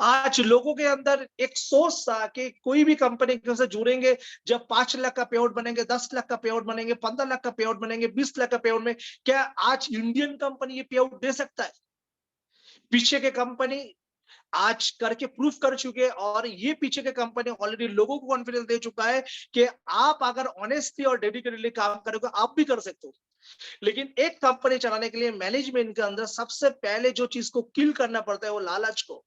आज लोगों के अंदर एक सोच था कि कोई भी कंपनी से जुड़ेंगे, जब 5 लाख का पे आउट बनेंगे, 10 लाख का पे आउट बनेंगे, 15 लाख का पे आउट बनेंगे, 20 लाख का पे आउट में क्या आज इंडियन कंपनी ये पे आउट दे सकता है? पीछे के कंपनी आज करके प्रूफ कर चुके हैं और ये पीछे के कंपनी ऑलरेडी लोगों को कॉन्फिडेंस दे चुका है कि आप अगर ऑनेस्टली और डेडिकेटली काम करोगे, आप भी कर सकते हो। लेकिन एक कंपनी चलाने के लिए मैनेजमेंट के अंदर सबसे पहले जो चीज को किल करना पड़ता है वो लालच को।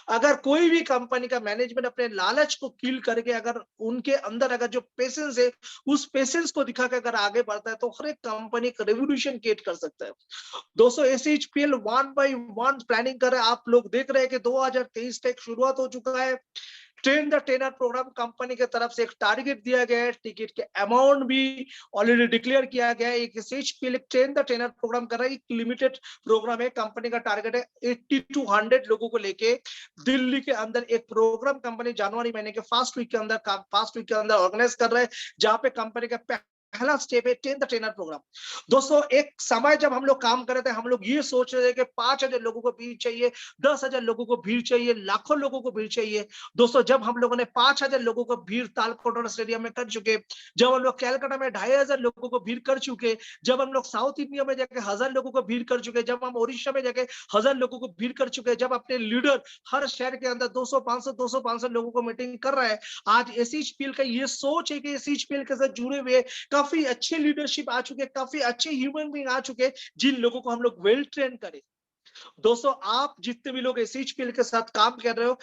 अगर कोई भी कंपनी का मैनेजमेंट अपने लालच को किल करके अगर उनके अंदर अगर जो पेशेंस है, उस पेशेंस को दिखा के अगर आगे बढ़ता है, तो हर एक कंपनी एक रेवोल्यूशन क्रिएट कर सकता है। दोस्तों एसएचपीएल 1 by 1 प्लानिंग कर रहे हैं। आप लोग देख रहे हैं कि 2023 तक शुरुआत हो चुका है। Train the trainer programme company की तरफ से एक टारगेट दिया गया है, टिकट के अमाउंट भी ऑलरेडी डिक्लेयर किया गया है। एक एसएचपीएल ट्रेन द ट्रेनर प्रोग्राम कर रहा है, एक लिमिटेड प्रोग्राम है। कंपनी का टारगेट है 80 to 100 लोगों को लेके दिल्ली के अंदर एक प्रोग्राम कंपनी जनवरी महीने के फर्स्ट वीक के अंदर ऑर्गेनाइज कर रहा है, जहां पे कंपनी का पहला स्टेप है ट्रेन द ट्रेनर प्रोग्राम। दोस्तों एक समय जब हम लोग काम कर रहे थे, हम लोग ये सोच रहे थे कि 5,000 लोगों को भीड़ चाहिए, 10,000 लोगों को भीड़ चाहिए, लाखों लोगों को भीड़ चाहिए। दोस्तों जब हम लोगों ने 5,000 लोगों को भीड़ तालकोटरा स्टेडियम में कर चुके, जब हम लोग कैलकाटा में 2,500 लोगों को भीड़ कर चुके, जब हम लोग साउथ इंडिया में जाके 1,000 लोगों को भीड़ कर चुके, जब हम उड़ीसा में जाके 1,000 लोगों को भीड़ कर चुके, जब अपने लीडर हर शहर के अंदर 200-500 लोगों को मीटिंग कर रहा है, आज एसएचपीएल का ये सोच है कि एसएचपीएल के साथ जुड़े हुए काफी अच्छे लीडरशिप आ चुके, काफी अच्छे ह्यूमन बीइंग आ चुके, जिन लोगों को हम लोग वेल ट्रेन करें। दोस्तों आप जितने भी लोग एसएचपीएल के साथ काम कर रहे हो,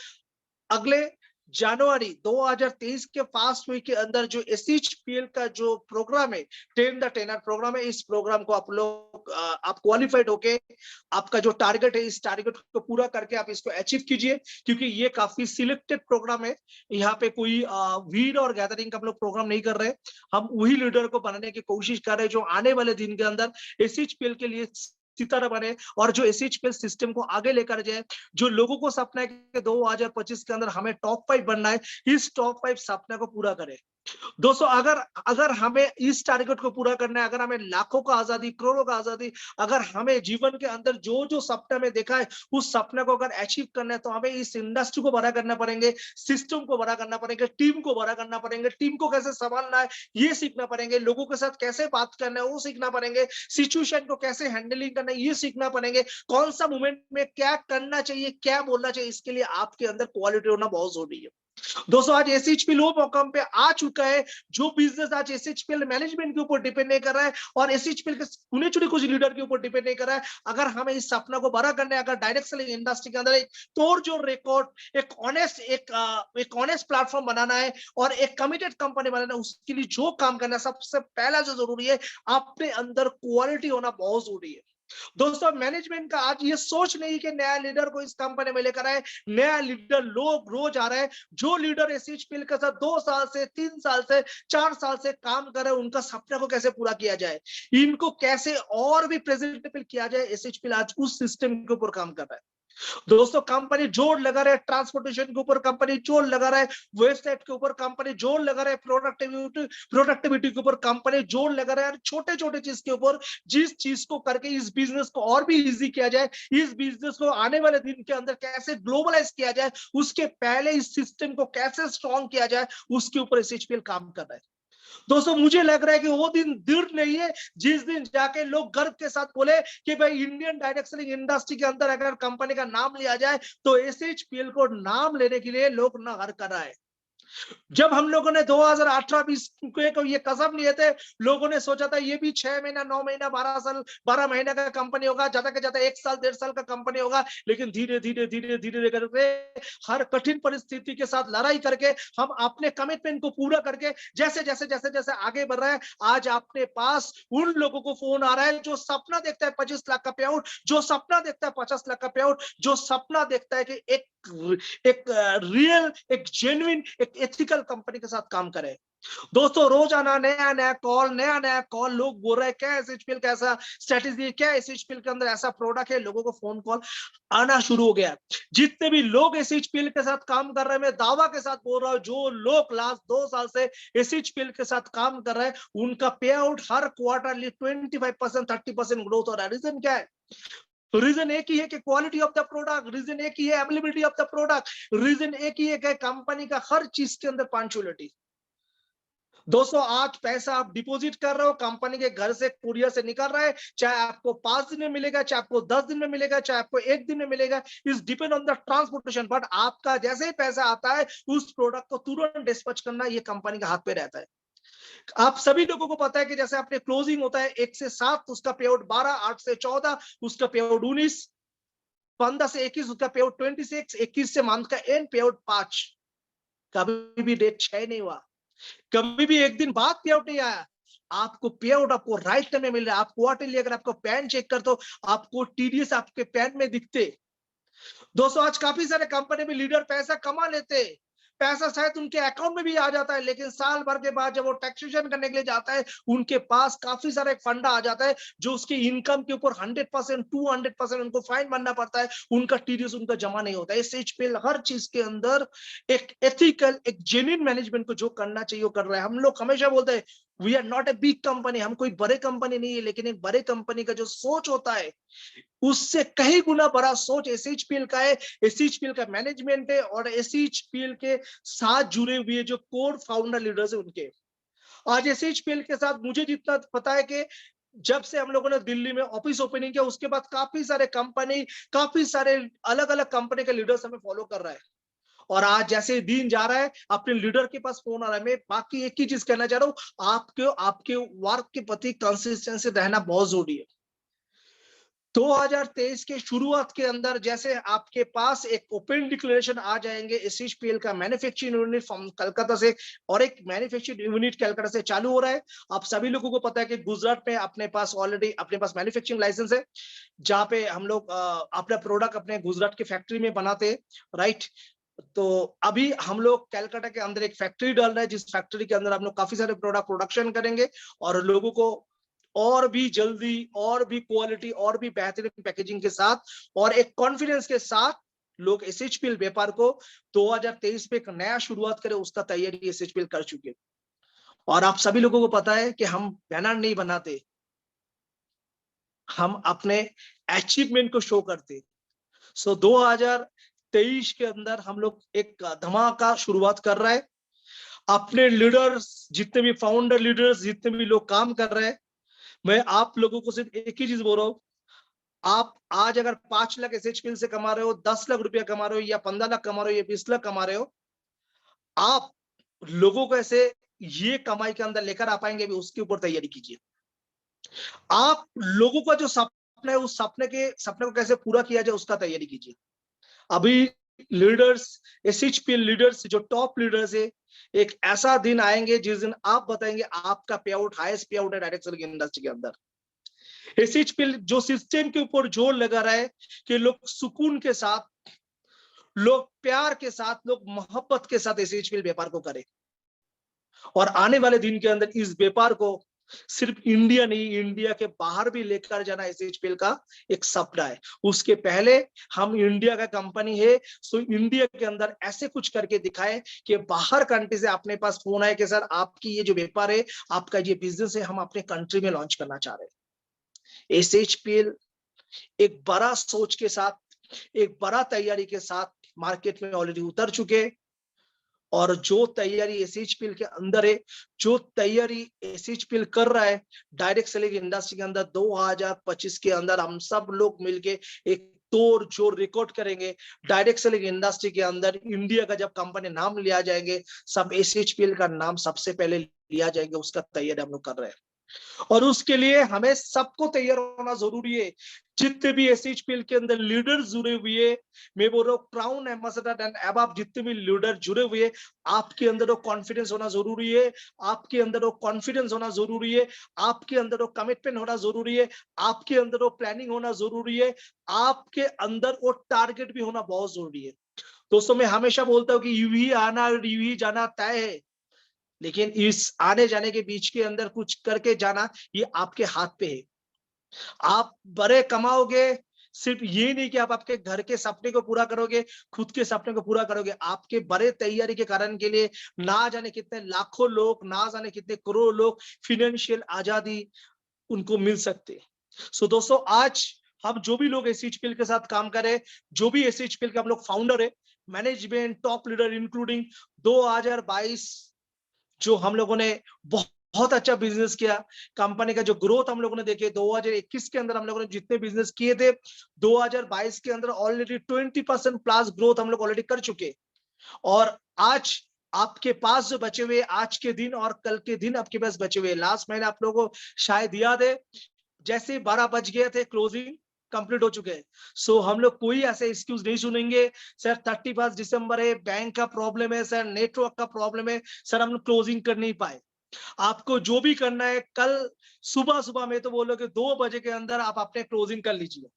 अगले जनवरी 2023 के फर्स्ट वीक के अंदर जो एसएचपीएल का जो प्रोग्राम है, ट्रेन द ट्रेनर प्रोग्राम है, इस प्रोग्राम को आप लोग आप क्वालिफाइड होके आपका जो टारगेट है, इस टारगेट को पूरा करके आप इसको अचीव कीजिए, क्योंकि ये काफी सिलेक्टेड प्रोग्राम है। यहाँ पे कोई भीड़ और गैदरिंग का हम लोग प्रोग्राम नहीं कर रहे, हम वही लीडर को बनाने की कोशिश कर रहे हैं जो आने वाले दिन के अंदर एसएचपीएल के लिए सितारा बने और जो एसएचपीएल सिस्टम को आगे लेकर जाए। जो लोगों को सपना है कि 2025 के अंदर हमें टॉप 5 बनना है, इस टॉप 5 सपने को पूरा करें। दोस्तों अगर हमें इस टारगेट को पूरा करना है, अगर हमें लाखों का आजादी, करोड़ों का आजादी, अगर हमें जीवन के अंदर जो जो सपना में देखा है, उस सपने को अगर अचीव करना है, तो हमें इस इंडस्ट्री को बड़ा करना पड़ेंगे, सिस्टम को बड़ा करना पड़ेगा, टीम को बड़ा करना पड़ेंगे, टीम को कैसे संभालना है ये सीखना पड़ेंगे, लोगों के साथ कैसे बात करना है वो सीखना पड़ेंगे, सिचुएशन को कैसे हैंडलिंग करना है ये सीखना पड़ेंगे, कौन सा मोमेंट में क्या करना चाहिए, क्या बोलना चाहिए, इसके लिए आपके अंदर क्वालिटी होना बहुत जरूरी है। दोस्तों आज एसएचपीएल लो मौकम पे आ चुका है। जो बिजनेस आज एसएचपीएल मैनेजमेंट के ऊपर डिपेंड नहीं कर रहा है और एसएचपीएल के चुने चुने कुछ लीडर के ऊपर डिपेंड नहीं कर रहा है, अगर हमें इस सपना को बड़ा करना है, अगर डायरेक्ट सेलिंग इंडस्ट्री के अंदर एक तोड़ जोड़ रिकॉर्ड, एक ऑनेस्ट प्लेटफॉर्म बनाना है और एक कमिटेड कंपनी बनाना है, उसके लिए जो काम करना है, सबसे पहला जो जरूरी है, अपने अंदर क्वालिटी होना बहुत जरूरी है। दोस्तों मैनेजमेंट का आज ये सोच नहीं कि नया लीडर को इस कंपनी में लेकर आए, नया लीडर लोग रोज आ रहे हैं। जो लीडर एसएचपीएल के साथ 2 साल से 3 साल से 4 साल से काम कर रहे हैं, उनका सपना को कैसे पूरा किया जाए, इनको कैसे और भी प्रेजेंटेबल किया जाए, एसएचपीएल आज उस सिस्टम के ऊपर काम कर रहा है। दोस्तों कंपनी जोर लगा रहा है ट्रांसपोर्टेशन के ऊपर, कंपनी जोर लगा रहा है वेबसाइट के ऊपर, कंपनी जोर लगा रहा है प्रोडक्टिविटी के ऊपर, कंपनी जोर लगा रहा है छोटे छोटे चीज के ऊपर, जिस चीज को करके इस बिजनेस को और भी इजी किया जाए, इस बिजनेस को आने वाले दिन के अंदर कैसे ग्लोबलाइज किया जाए, उसके पहले इस सिस्टम को कैसे स्ट्रॉन्ग किया जाए, उसके ऊपर एसएचपीएल काम कर रहा है। दोस्तों मुझे लग रहा है कि वो दिन दूर नहीं है जिस दिन जाके लोग गर्व के साथ बोले कि भाई इंडियन डायरेक्ट सेलिंग इंडस्ट्री के अंदर अगर कंपनी का नाम लिया जाए तो एसएचपीएल को नाम लेने के लिए लोग ना हर कर रहा है। जब हम लोगों ने 2018-20 को ये कसम लिए थे, लोगों ने सोचा था ये भी 6 महीना 9 महीना 12 साल 12 महीने का कंपनी होगा, ज्यादा के ज्यादा 1 साल 1.5 साल का कंपनी होगा। लेकिन धीरे धीरे धीरे धीरे करके हर कठिन परिस्थिति के साथ लड़ाई करके हम अपने कमिटमेंट को पूरा करके जैसे जैसे जैसे जैसे आगे बढ़ रहे हैं, आज आपके पास उन लोगों को फोन आ रहा है जो सपना देखता है 25 लाख का पे आउट, जो सपना देखता है 50 लाख का पे आउट, जो सपना देखता है कि एक रियल, एक जेन्युइन, एक एथिकल कंपनी के साथ काम करें। दोस्तों रोजाना नया नया कॉल लोग बोल रहे हैं क्या एसएचपीएल का ऐसा स्ट्रेटेजी, क्या एसएचपीएल के अंदर ऐसा प्रोडक्ट है, लोगों को फोन कॉल आना शुरू हो गया। जितने भी लोग एसएचपीएल के साथ काम कर रहे हैं, मैं दावा के साथ बोल रहा हूं, जो लोग लास्ट 2 साल से एसएचपीएल के साथ काम कर रहे हैं, उनका पे आउट हर क्वार्टरली 25% 30% ग्रोथ हो रहा है। रीजन क्या है? रीजन एक ही है कि quality of the product, reason एक ही है availability of the product, reason एक ही है कि कंपनी का हर चीज के अंदर पंक्चुअलिटी। दोस्तों आज पैसा आप डिपॉजिट कर रहे हो, कंपनी के घर से कुरियर से निकल रहा है, चाहे आपको 5 दिन में मिलेगा, चाहे आपको 10 दिन में मिलेगा, चाहे आपको 1 दिन में मिलेगा, is depend on the transportation. But आपका जैसे ही पैसा आता है, उस प्रोडक्ट को तुरंत डिस्पैच करना ये कंपनी का हाथ पे रहता है। आप सभी लोगों को पता है कि जैसे आपने क्लोजिंग होता है 1 से 7 उसका पे आउट 12, 8 से 14 उसका पे आउट 19, 15 से 21 उसका पे आउट 26, 21 से मंथ का एंड पे आउट 5। कभी भी डेट 6 नहीं हुआ, कभी भी एक दिन बाद पे आउट नहीं आया। आपको पे आउट आपको राइट टाइम में मिल रहा है। आप क्वार्टरली अगर आपको पैन चेक कर तो आपको टीडीएस आपके पैन में दिखते। दोस्तों आज काफी सारे कंपनी में लीडर पैसा कमा लेते, पैसा शायद उनके अकाउंट में भी आ जाता है, लेकिन साल भर के बाद जब वो टैक्सेशन करने के लिए जाता है, उनके पास काफी सारे फंडा आ जाता है जो उसकी इनकम के ऊपर 100% 200% उनको फाइन भरना पड़ता है, उनका टीडीएस उनका जमा नहीं होता है। एसएचपीएल हर चीज के अंदर एक एथिकल, एक जेन्युइन मैनेजमेंट को जो करना चाहिए वो कर रहा है। हम लोग हमेशा बोलते हैं we are not a big company, हम कोई बड़े कंपनी नहीं है, लेकिन एक बड़े कंपनी का जो सोच होता है उससे कहीं गुना बड़ा सोच एसएचपीएल का है। एसएचपीएल का मैनेजमेंट है और एसएचपीएल के साथ जुड़े हुए जो कोर फाउंडर लीडर्स है उनके। आज एसएचपीएल के साथ मुझे जितना पता है कि जब से हम लोगों ने दिल्ली में ऑफिस ओपनिंग किया उसके बाद काफी सारे कंपनी, काफी सारे अलग अलग कंपनी के लीडर्स हमें फॉलो कर रहा है। और आज जैसे दिन जा रहा है अपने लीडर के पास फोन आ रहा है। मैं बाकी एक ही चीज कहना चाह रहा हूँ, आपके वर्क के प्रति कंसिस्टेंसी रहना बहुत जरूरी है। 2023 के शुरुआत के अंदर जैसे आपके पास एक ओपन डिक्लेरेशन आ जाएंगे एसएचपीएल का मैन्युफैक्चरिंग यूनिट फ्रॉम कलकत्ता से, और एक मैन्युफैक्चरिंग यूनिट कलकत्ता से चालू हो रहा है। आप सभी लोगों को पता है कि गुजरात में अपने पास ऑलरेडी अपने पास मैन्युफैक्चरिंग लाइसेंस है, जहां पे हम लोग अपना प्रोडक्ट अपने गुजरात की फैक्ट्री में बनाते हैं, राइट। तो अभी हम लोग कलकत्ता के अंदर एक फैक्ट्री डाल रहे हैं, जिस फैक्ट्री के अंदर हम लोग काफी सारे प्रोडक्ट प्रोडक्शन करेंगे और लोगों को और भी जल्दी और भी क्वालिटी और भी बेहतरीन पैकेजिंग के साथ और एक कॉन्फिडेंस के साथ लोग एसएचपीएल व्यापार को 2023 में एक नया शुरुआत करें, उसका तैयारी एसएचपीएल कर चुके। और आप सभी लोगों को पता है कि हम बैनर नहीं बनाते, हम अपने अचीवमेंट को शो करते। सो 2023 के अंदर हम लोग एक धमाका शुरुआत कर रहे हैं। अपने लीडर्स, जितने भी फाउंडर लीडर्स, जितने भी लोग काम कर रहे हैं, मैं आप लोगों को सिर्फ एक ही चीज बोल रहा हूं, आप आज अगर 5 लाख एसएचपीएल से कमा रहे हो, 10 लाख रुपया कमा रहे हो, या 15 लाख कमा रहे हो, या 20 लाख कमा रहे हो, आप लोगों को ऐसे ये कमाई के अंदर लेकर आ पाएंगे भी, उसके ऊपर तैयारी कीजिए। आप लोगों का जो सपना है उस सपने को कैसे पूरा किया जाए उसका तैयारी कीजिए। अभी लीडर्स, एसएचपीएल लीडर्स जो टॉप लीडर्स है, एक ऐसा दिन आएंगे जिस दिन आप बताएंगे आपका पे आउट हाईएस्ट पे आउट है डायरेक्ट सेलिंग इंडस्ट्री के अंदर। एसएचपीएल जो सिस्टम के ऊपर जोर लगा रहा है कि लोग सुकून के साथ, लोग प्यार के साथ, लोग मोहब्बत के साथ एसएचपीएल व्यापार को करें। और आने वाले दिन के अंदर इस व्यापार को सिर्फ इंडिया नहीं, इंडिया के बाहर भी लेकर जाना एसएचपीएल का एक सपना है। उसके पहले हम इंडिया का कंपनी है, सो इंडिया के अंदर ऐसे कुछ करके दिखाए कि बाहर कंट्री से अपने पास फोन आए कि सर आपकी ये जो व्यापार है, आपका ये बिजनेस है, हम अपने कंट्री में लॉन्च करना चाह रहे हैं। एसएचपीएल एक बड़ा सोच के साथ, एक बड़ा तैयारी के साथ मार्केट में ऑलरेडी उतर चुके। और जो तैयारी एसएचपीएल के अंदर है, जो तैयारी एसएचपीएल कर रहा है डायरेक्ट सेलिंग इंडस्ट्री के अंदर 2025 के अंदर हम सब लोग मिलके एक तोड़ जो रिकॉर्ड करेंगे डायरेक्ट सेलिंग इंडस्ट्री के अंदर। इंडिया का जब कंपनी नाम लिया जाएंगे, सब एसएचपीएल का नाम सबसे पहले लिया जाएंगे, उसका तैयारी हम लोग कर रहे हैं। और उसके लिए हमें सबको तैयार होना जरूरी है। जितने भी एसएचपीएल के अंदर लीडर जुड़े हुए, मैं बोल रहा हूँ क्राउन एम्बेसडर एंड अबव जितने भी लीडर जुड़े हुए, आपके अंदर वो कॉन्फिडेंस होना जरूरी है, आपके अंदर वो कॉन्फिडेंस होना जरूरी है, आपके अंदर वो कमिटमेंट होना जरूरी है, आपके अंदर वो प्लानिंग होना जरूरी है, आपके अंदर वो टारगेट भी होना बहुत जरूरी है। दोस्तों मैं हमेशा बोलता हूँ कि यूं ही आना और यूं ही जाना तय है, लेकिन इस आने जाने के बीच के अंदर कुछ करके जाना ये आपके हाथ पे है। आप बड़े कमाओगे, सिर्फ ये नहीं कि आप आपके घर के सपने को पूरा करोगे, खुद के सपने को पूरा करोगे, आपके बड़े तैयारी के कारण के लिए ना जाने कितने लाखों लोग, ना जाने कितने करोड़ लोग फाइनेंशियल आजादी उनको मिल सकते हैं। सो दोस्तों आज हम जो भी लोग एसएचपीएल के साथ काम करें, जो भी एसएचपीएल के हम लोग फाउंडर है, मैनेजमेंट, टॉप लीडर इंक्लूडिंग 2022 जो हम लोगों ने बहुत अच्छा बिजनेस किया, कंपनी का जो ग्रोथ हम लोगों ने देखे 2021 के अंदर हम लोगों ने जितने बिजनेस किए थे 2022 के अंदर ऑलरेडी 20% प्लस ग्रोथ हम लोग ऑलरेडी कर चुके। और आज आपके पास जो बचे हुए आज के दिन और कल के दिन आपके पास बचे हुए, लास्ट महीने आप लोगों को शायद याद है जैसे 12 बज गए थे क्लोजिंग कंप्लीट हो चुके हैं। सो हम लोग कोई ऐसे एक्सक्यूज नहीं सुनेंगे सर 31 दिसंबर है, बैंक का प्रॉब्लम है सर, नेटवर्क का प्रॉब्लम है सर, हम लोग क्लोजिंग कर नहीं पाए। आपको जो भी करना है कल सुबह सुबह में तो बोलो कि 2 बजे के अंदर आप अपने क्लोजिंग कर लीजिए।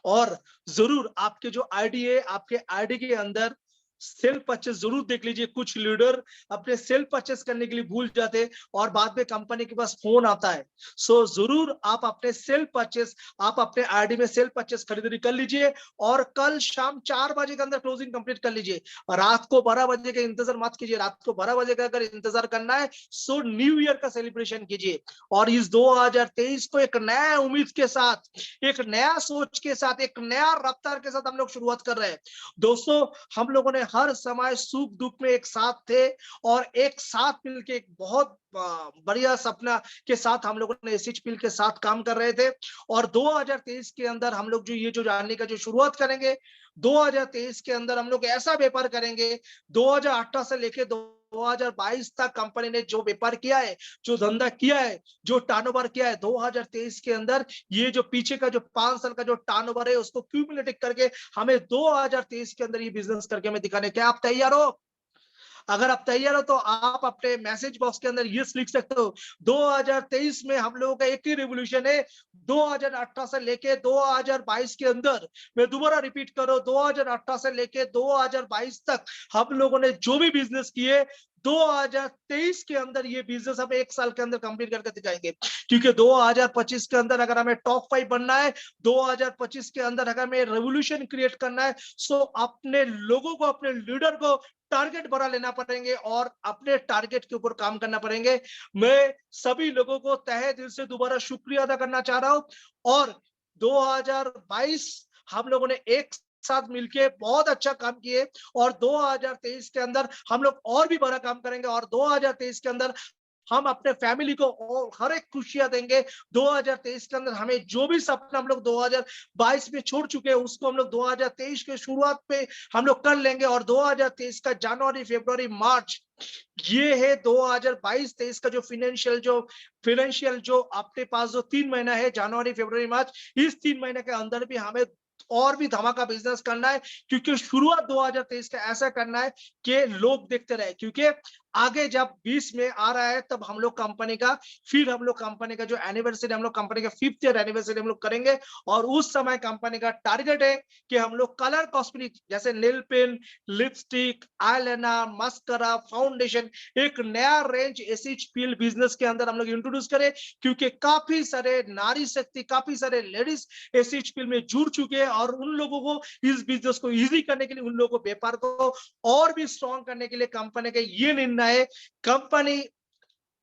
और जरूर आपके जो आईडी है, आपके आईडी के अंदर सेल्फ परचेस जरूर देख लीजिए। कुछ लीडर अपने सेल्फ परचेस करने के लिए भूल जाते और बाद में कंपनी के पास फोन आता है। सो जरूर आप अपने सेल्फ परचेस, आप अपने आईडी में सेल्फ परचेस खरीदारी कर लीजिए और कल शाम 4 बजे के अंदर क्लोजिंग कंप्लीट कर लीजिए। रात को 12 बजे का इंतजार मत कीजिए। रात को 12 बजे का अगर इंतजार करना है सो न्यू ईयर का सेलिब्रेशन कीजिए और इस 2023 को एक नया उम्मीद के साथ, एक नया सोच के साथ, एक नया रफ्तार के साथ हम लोग शुरुआत कर रहे हैं। दोस्तों हम लोगों ने हर समय सुख दुख में एक साथ थे और एक साथ मिलकर एक बहुत बढ़िया सपना के साथ हम लोगों ने एसएचपीएल के साथ काम कर रहे थे। और 2023 के अंदर हम लोग जो ये जो जानने का जो शुरुआत करेंगे, 2023 के अंदर हम लोग ऐसा व्यापार करेंगे 2018 से लेके 2022 तक कंपनी ने जो व्यापार किया है, जो धंधा किया है, जो टर्नओवर किया है 2023 के अंदर, ये जो पीछे का जो 5 साल का जो टर्नओवर है उसको क्यूमुलेटिव करके हमें 2023 के अंदर ये बिजनेस करके हमें दिखाने। क्या आप तैयार हो? अगर आप तैयार हो तो आप अपने मैसेज बॉक्स के अंदर यस लिख सकते हो। 2023 में हम लोगों का एक ही रेवोल्यूशन है, 2018 से लेके 2022 के अंदर, मैं दोबारा रिपीट करो, 2018 से लेके 2022 तक हम लोगों ने जो भी बिजनेस किए 2023 के अंदर ये बिजनेस हम 1 साल के अंदर कंप्लीट करके दिखाएंगे। क्योंकि 2025 के अंदर अगर हमें टॉप 5 बनना है, 2025 के अंदर अगर हमें रेवोल्यूशन क्रिएट करना है, सो अपने लोगों को, अपने लीडर को टारगेट बड़ा लेना पड़ेंगे और अपने टारगेट के ऊपर काम करना पड़ेंगे। मैं सभी लोगों को तहे दिल से दोबारा शुक्रिया अदा करना चाह रहा हूं और 2022 हम लोगों ने एक साथ मिलके बहुत अच्छा काम किए और 2023 के अंदर हम लोग और भी बड़ा काम करेंगे और 2023 के अंदर हम अपने फैमिली को और हर एक खुशियां देंगे। 2023 के अंदर हमें जो भी सपना हम लोग 2022 में छोड़ चुके हैं उसको हम लोग 2023 के शुरुआत पे हम लोग कर लेंगे और 2023 का जनवरी, फरवरी, मार्च ये है 2022-23 का जो फाइनेंशियल जो आपके पास जो 3 महीना है, जनवरी, फरवरी, मार्च, इस 3 महीने के अंदर भी हमें और भी धमाका बिजनेस करना है। क्योंकि शुरुआत 2023 का ऐसा करना है कि लोग देखते रहे। क्योंकि आगे जब 20 में आ रहा है तब हम लोग कंपनी का, फिर हम लोग कंपनी का जो एनिवर्सरी, हम लोग कंपनी का 5th ईयर एनिवर्सरी हम लोग करेंगे और उस समय कंपनी का टारगेट है कि हम लोग कलर कॉस्मेटिक जैसे nail pen, lipstick, eyeliner, mascara, foundation, एक नया रेंज एसएचपीएल बिजनेस के अंदर हम लोग इंट्रोड्यूस करें। क्योंकि काफी सारे नारी शक्ति, काफी सारे लेडीज एसएचपीएल में जुड़ चुके हैं और उन लोगों को इस बिजनेस को इजी करने के लिए, उन लोगों को व्यापार को और भी स्ट्रॉन्ग करने के लिए कंपनी का ये निर्णय है। कंपनी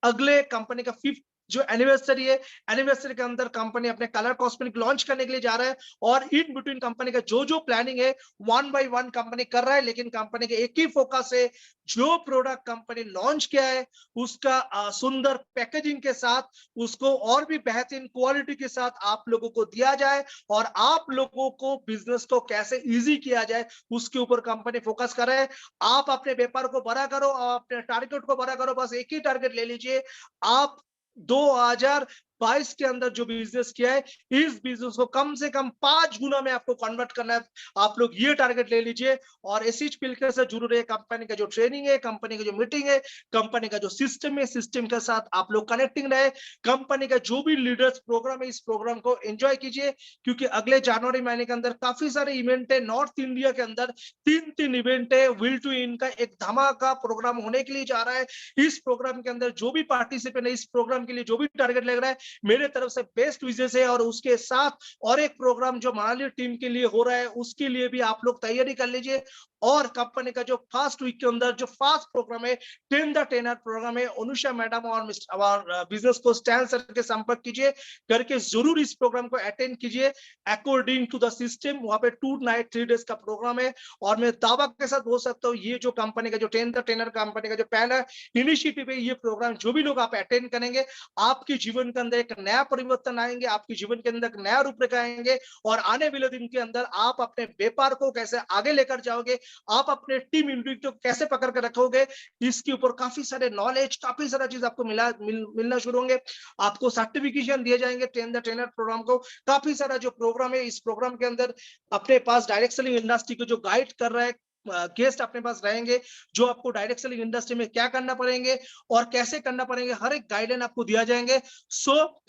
अगले कंपनी का 5th जो एनिवर्सरी है, एनिवर्सरी के अंदर कंपनी अपने कलर कॉस्मेटिक लॉन्च करने के लिए जा रहा है, और इन बिटवीन कंपनी का जो जो प्लानिंग है वन बाय वन कंपनी कर रहा है, लेकिन कंपनी के एक ही फोकस है, जो प्रोडक्ट कंपनी लॉन्च किया है उसका सुंदर पैकेजिंग के साथ, उसको और भी बेहतरीन क्वालिटी के साथ आप लोगों को दिया जाए, और आप लोगों को बिजनेस को कैसे इजी किया जाए उसके ऊपर कंपनी फोकस कर रहा है। आप अपने व्यापार को बड़ा करो, अपने टारगेट को बड़ा करो, बस एक ही टारगेट ले लीजिए। आप 2022 के अंदर जो बिजनेस किया है, इस बिजनेस को कम से कम 5 गुना में आपको कन्वर्ट करना है। आप लोग ये टारगेट ले लीजिए, और एसएचपीएल के साथ जुड़ रहे कंपनी का जो ट्रेनिंग है, कंपनी का जो मीटिंग है, कंपनी का जो सिस्टम है, सिस्टम के साथ आप लोग कनेक्टिंग रहे। कंपनी का जो भी लीडर्स प्रोग्राम है, इस प्रोग्राम को एंजॉय कीजिए, क्योंकि अगले जनवरी महीने के अंदर काफी सारे इवेंट है। नॉर्थ इंडिया के अंदर 3 इवेंट है। विल टू इन का एक धमाका प्रोग्राम होने के लिए जा रहा है। इस प्रोग्राम के अंदर जो भी पार्टिसिपेंट है, इस प्रोग्राम के लिए जो भी टारगेट लग रहा है, मेरे तरफ से बेस्ट विशेष है। और उसके साथ और एक प्रोग्राम जो मनाली टीम के लिए हो रहा है, उसके लिए भी आप लोग तैयारी कर लीजिए। और कंपनी का जो फर्स्ट वीक के अंदर जो फास्ट प्रोग्राम है, टेन द टेनर प्रोग्राम है, अनुषा मैडम और बिजनेस को स्टैंड सर के संपर्क कीजिए, करके जरूर इस प्रोग्राम को अटेंड कीजिए अकॉर्डिंग टू द सिस्टम। वहां पे 2 नाइट 3 डेज का प्रोग्राम है, और मैं दावा के साथ बोल सकता हूँ, ये जो कंपनी का जो टेन द टेनर कंपनी का जो पहला इनिशिएटिव है, ये प्रोग्राम जो भी लोग आप अटेंड करेंगे, आपके जीवन के अंदर एक नया परिवर्तन आएंगे, आपके जीवन के अंदर एक नया रूपरेखा आएंगे, और आने वाले दिन के अंदर आप अपने व्यापार को कैसे आगे लेकर जाओगे, आप अपने टीम यूनिट को कैसे पकड़ कर रखोगे, इसके ऊपर काफी सारे नॉलेज, काफी सारा चीज आपको मिलना शुरू होंगे। आपको सर्टिफिकेशन दिए जाएंगे ट्रेन द ट्रेनर प्रोग्राम को। काफी सारा जो प्रोग्राम है, इस प्रोग्राम के अंदर अपने पास डायरेक्ट सेलिंग इंडस्ट्री को जो गाइड कर रहा है गेस्ट अपने पास रहेंगे, जो आपको डायरेक्ट सेलिंग इंडस्ट्री में क्या करना पड़ेंगे और कैसे करना पड़ेंगे, हर एक गाइडेंस आपको दिया जाएंगे। सो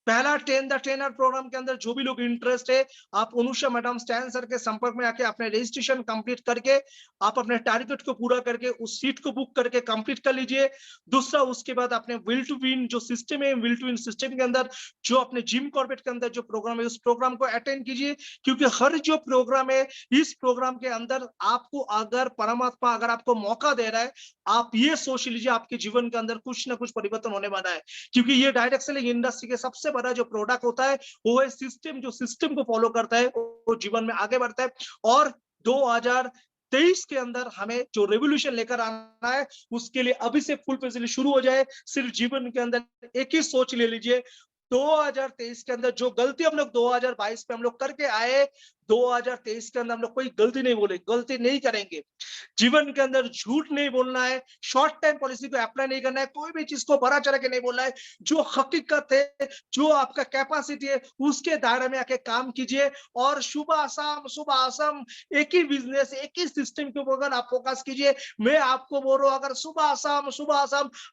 पहला टेन द ट्रेनर प्रोग्राम के अंदर जो भी लोग इंटरेस्ट है, आप अनुषा मैडम स्टैन सर के संपर्क में आके अपने रजिस्ट्रेशन कंप्लीट करके, आप अपने टारगेट को पूरा करके उस सीट को बुक करके कंप्लीट कर लीजिए। दूसरा, उसके बाद अपने विल टू विन जो सिस्टम है, विल टू विन सिस्टम के अंदर जो अपने जिम कॉर्बेट के अंदर जो प्रोग्राम है, उस प्रोग्राम को अटेंड कीजिए, क्योंकि हर जो प्रोग्राम है, इस प्रोग्राम के अंदर आपको अगर परमात्मा अगर आपको मौका दे रहा है, आप ये सोच लीजिए आपके जीवन के अंदर कुछ ना कुछ परिवर्तन होने वाला है। क्योंकि ये डायरेक्ट सेलिंग इंडस्ट्री के सबसे बड़ा जो प्रोडक्ट होता है, वो है सिस्टम। जो सिस्टम को फॉलो करता है, वो जीवन में आगे बढ़ता है। और 2023 के अंदर हमें जो रेवोल्यूशन लेकर आना है, उसके लिए अभी से फुल पेजली शुरू हो जाए। सिर्फ जीवन के अंदर एक ही सोच ले लीजिए, 2023 के अंदर जो गलती हम लोग 2022 में हम लोग करके आए, 2023 के अंदर हम लोग कोई गलती नहीं बोले, गलती नहीं करेंगे। जीवन के अंदर झूठ नहीं बोलना है, शॉर्ट टाइम पॉलिसी को अप्लाई नहीं करना है, कोई भी चीज को बड़ा चढ़ा के नहीं बोलना है। जो हकीकत है, जो आपका कैपेसिटी है, उसके दायरे में आके काम कीजिए। और सुबह शाम एक ही बिजनेस, एक ही सिस्टम के ऊपर आप फोकस कीजिए। मैं आपको बोल रहा हूँ, अगर सुबह शाम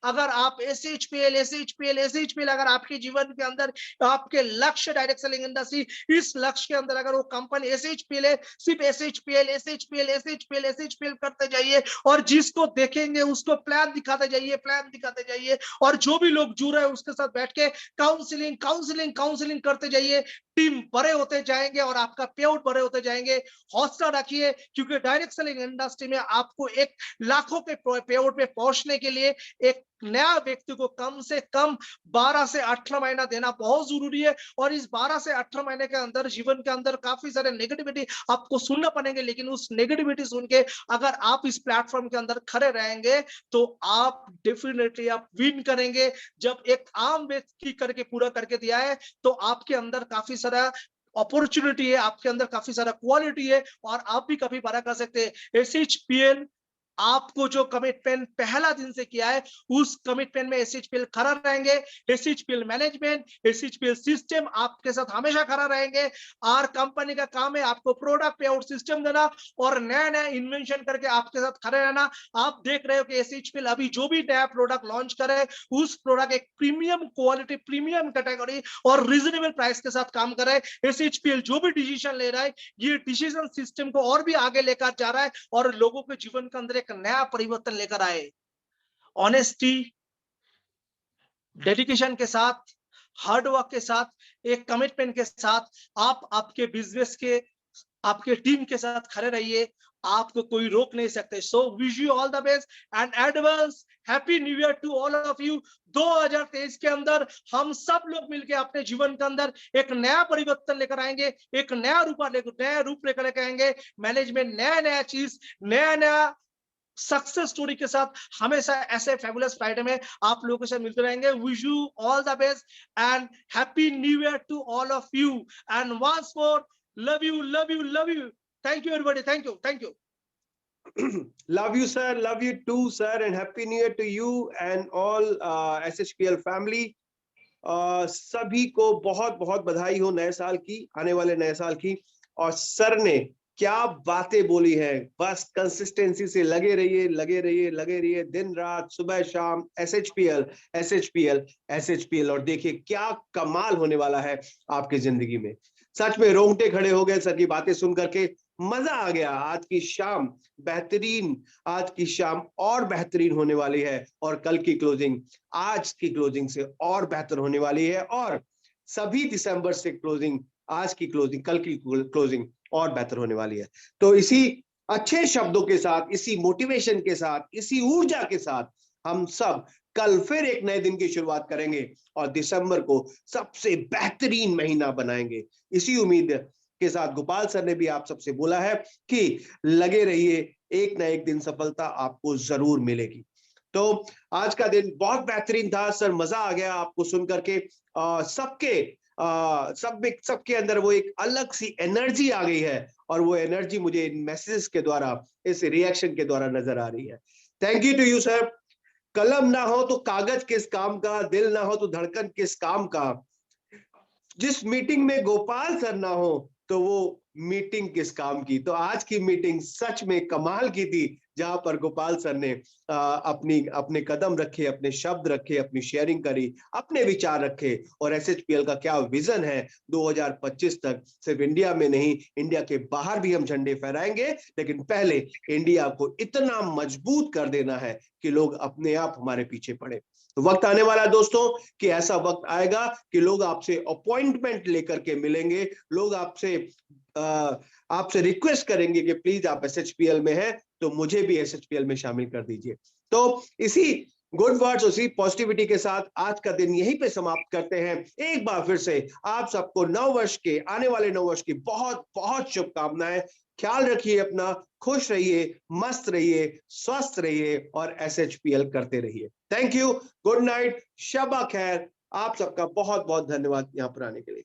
अगर आप एसएचपीएल अगर आपके जीवन के अंदर आपके लक्ष्य डायरेक्ट सेलिंग इंडस्ट्री, इस लक्ष्य के अंदर अगर वो कंपनी एसएचपीएल है, सिर्फ एसएचपीएल करते जाइए, और जिसको देखेंगे उसको प्लान दिखाते जाइए। और जो भी लोग जुड़ रहे हैं उसके साथ बैठ के काउंसलिंग करते जाइए। टीम बड़े होते जाएंगे और आपका पे आउट बड़े होते जाएंगे। हौसला रखिए, क्योंकि डायरेक्ट सेलिंग इंडस्ट्री में आपको एक लाखों के पे आउट में पहुंचने के लिए एक नया व्यक्ति को कम से कम 12 से 18 महीना देना बहुत जरूरी है। और इस 12 से 18 महीने के अंदर जीवन के अंदर काफी सारे नेगेटिविटी आपको सुनना पड़ेंगे, लेकिन उस नेगेटिविटी सुन के अगर आप इस प्लेटफॉर्म के अंदर खड़े रहेंगे, तो आप डेफिनेटली आप विन करेंगे। जब एक आम व्यक्ति करके पूरा करके दिया है, तो आपके अंदर काफी सारा अपॉर्चुनिटी है, आपके अंदर काफी सारा क्वालिटी है, और आप भी काफी बड़ा कर सकते हैं। एसएचपीएल आपको जो कमिटमेंट पहला दिन से किया है, उस कमिटमेंट में एसएचपीएल खड़ा रहेंगे। एसएचपीएल मैनेजमेंट, एसएचपीएल सिस्टम आपके साथ हमेशा खड़ा रहेंगे। और कंपनी का काम है आपको प्रोडक्ट पे आउट सिस्टम देना और नया इन्वेंशन करके आपके साथ खड़े रहना। आप देख रहे हो कि एसएचपीएल अभी जो भी नया प्रोडक्ट लॉन्च करे, उस प्रोडक्ट एक प्रीमियम क्वालिटी, प्रीमियम कैटेगरी और रीजनेबल प्राइस के साथ काम करे। एसएचपीएल जो भी डिसीजन ले रहा है, ये डिसीजन सिस्टम को और भी आगे लेकर जा रहा है, और लोगों के जीवन के अंदर एक नया परिवर्तन लेकर आए। ऑनेस्टी, डेडिकेशन के साथ, हार्ड वर्क के साथ, एक कमिटमेंट के साथ आप आपके बिजनेस के आपके टीम के साथ खड़े रहिए, आपको कोई रोक नहीं सकते। So wish you all the best and advance happy new year to all of you. 2023 के अंदर हम सब लोग मिलकर अपने जीवन के अंदर एक नया परिवर्तन लेकर आएंगे, एक नया रूप लेकर आएंगे। मैनेजमेंट नया चीज, नया सक्सेस स्टोरी के साथ हमेशा ऐसे फेबुलस फ्राइडे में आप लोगों के साथ मिलते रहेंगे। Wish you all the best and happy new year to all of you and once more love you. Thank you everybody. Thank you. Love you sir, love you too sir, and happy new year to you and all SHPL family. सभी को बहुत बहुत बधाई हो नए साल की, आने वाले नए साल की। और सर ने क्या बातें बोली है, बस कंसिस्टेंसी से लगे रहिए दिन रात सुबह शाम। SHPL और देखिए क्या कमाल होने वाला है आपकी जिंदगी में। सच में रोंगटे खड़े हो गए सर की बातें सुन करके, मजा आ गया। आज की शाम और बेहतरीन होने वाली है, और कल की क्लोजिंग आज की क्लोजिंग से और बेहतर होने वाली है, और सभी दिसंबर से क्लोजिंग आज की क्लोजिंग कल की क्लोजिंग और बेहतर होने वाली है। तो इसी अच्छे शब्दों के साथ, इसी मोटिवेशन के साथ, इसी ऊर्जा के साथ हम सब कल फिर एक नए दिन की शुरुआत करेंगे और दिसंबर को सबसे बेहतरीन महीना बनाएंगे। इसी उम्मीद के साथ गोपाल सर ने भी आप सबसे बोला है कि लगे रहिए, एक ना एक दिन सफलता आपको जरूर मिलेगी। तो आज का दिन बहुत बेहतरीन था सर, मजा आ गया आपको सुन करके। सबके अंदर वो एक अलग सी एनर्जी आ गई है, और वो एनर्जी मुझे इन मैसेजेस के द्वारा, इस रिएक्शन के द्वारा नजर आ रही है। Thank you to you sir. कलम ना हो तो कागज किस काम का, दिल ना हो तो धड़कन किस काम का। जिस मीटिंग में गोपाल सर ना हो तो वो मीटिंग किस काम की। तो आज की मीटिंग सच में कमाल की थी, जहां पर गोपाल सर ने अपने कदम रखे, अपने शब्द रखे, अपनी शेयरिंग करी, अपने विचार रखे, और SHPL का क्या विजन है 2025 तक। सिर्फ इंडिया में नहीं, इंडिया के बाहर भी हम झंडे फहराएंगे, लेकिन पहले इंडिया को इतना मजबूत कर देना है कि लोग अपने आप हमारे पीछे पड़े। तो वक्त आने वाला है दोस्तों कि ऐसा वक्त आएगा कि लोग आपसे अपॉइंटमेंट लेकर के मिलेंगे, लोग आपसे रिक्वेस्ट करेंगे कि प्लीज आप SHPL में हैं तो मुझे भी SHPL में शामिल कर दीजिए। तो इसी गुड वर्ड्स, उसी पॉजिटिविटी के साथ आज का दिन यहीं पे समाप्त करते हैं। एक बार फिर से आप सबको आने वाले नव वर्ष की बहुत बहुत शुभकामनाएं। ख्याल रखिए अपना, खुश रहिए, मस्त रहिए, स्वस्थ रहिए और SHPL करते रहिए। थैंक यू, गुड नाइट, शब खैर। आप सबका बहुत बहुत धन्यवाद यहाँ पर आने के लिए।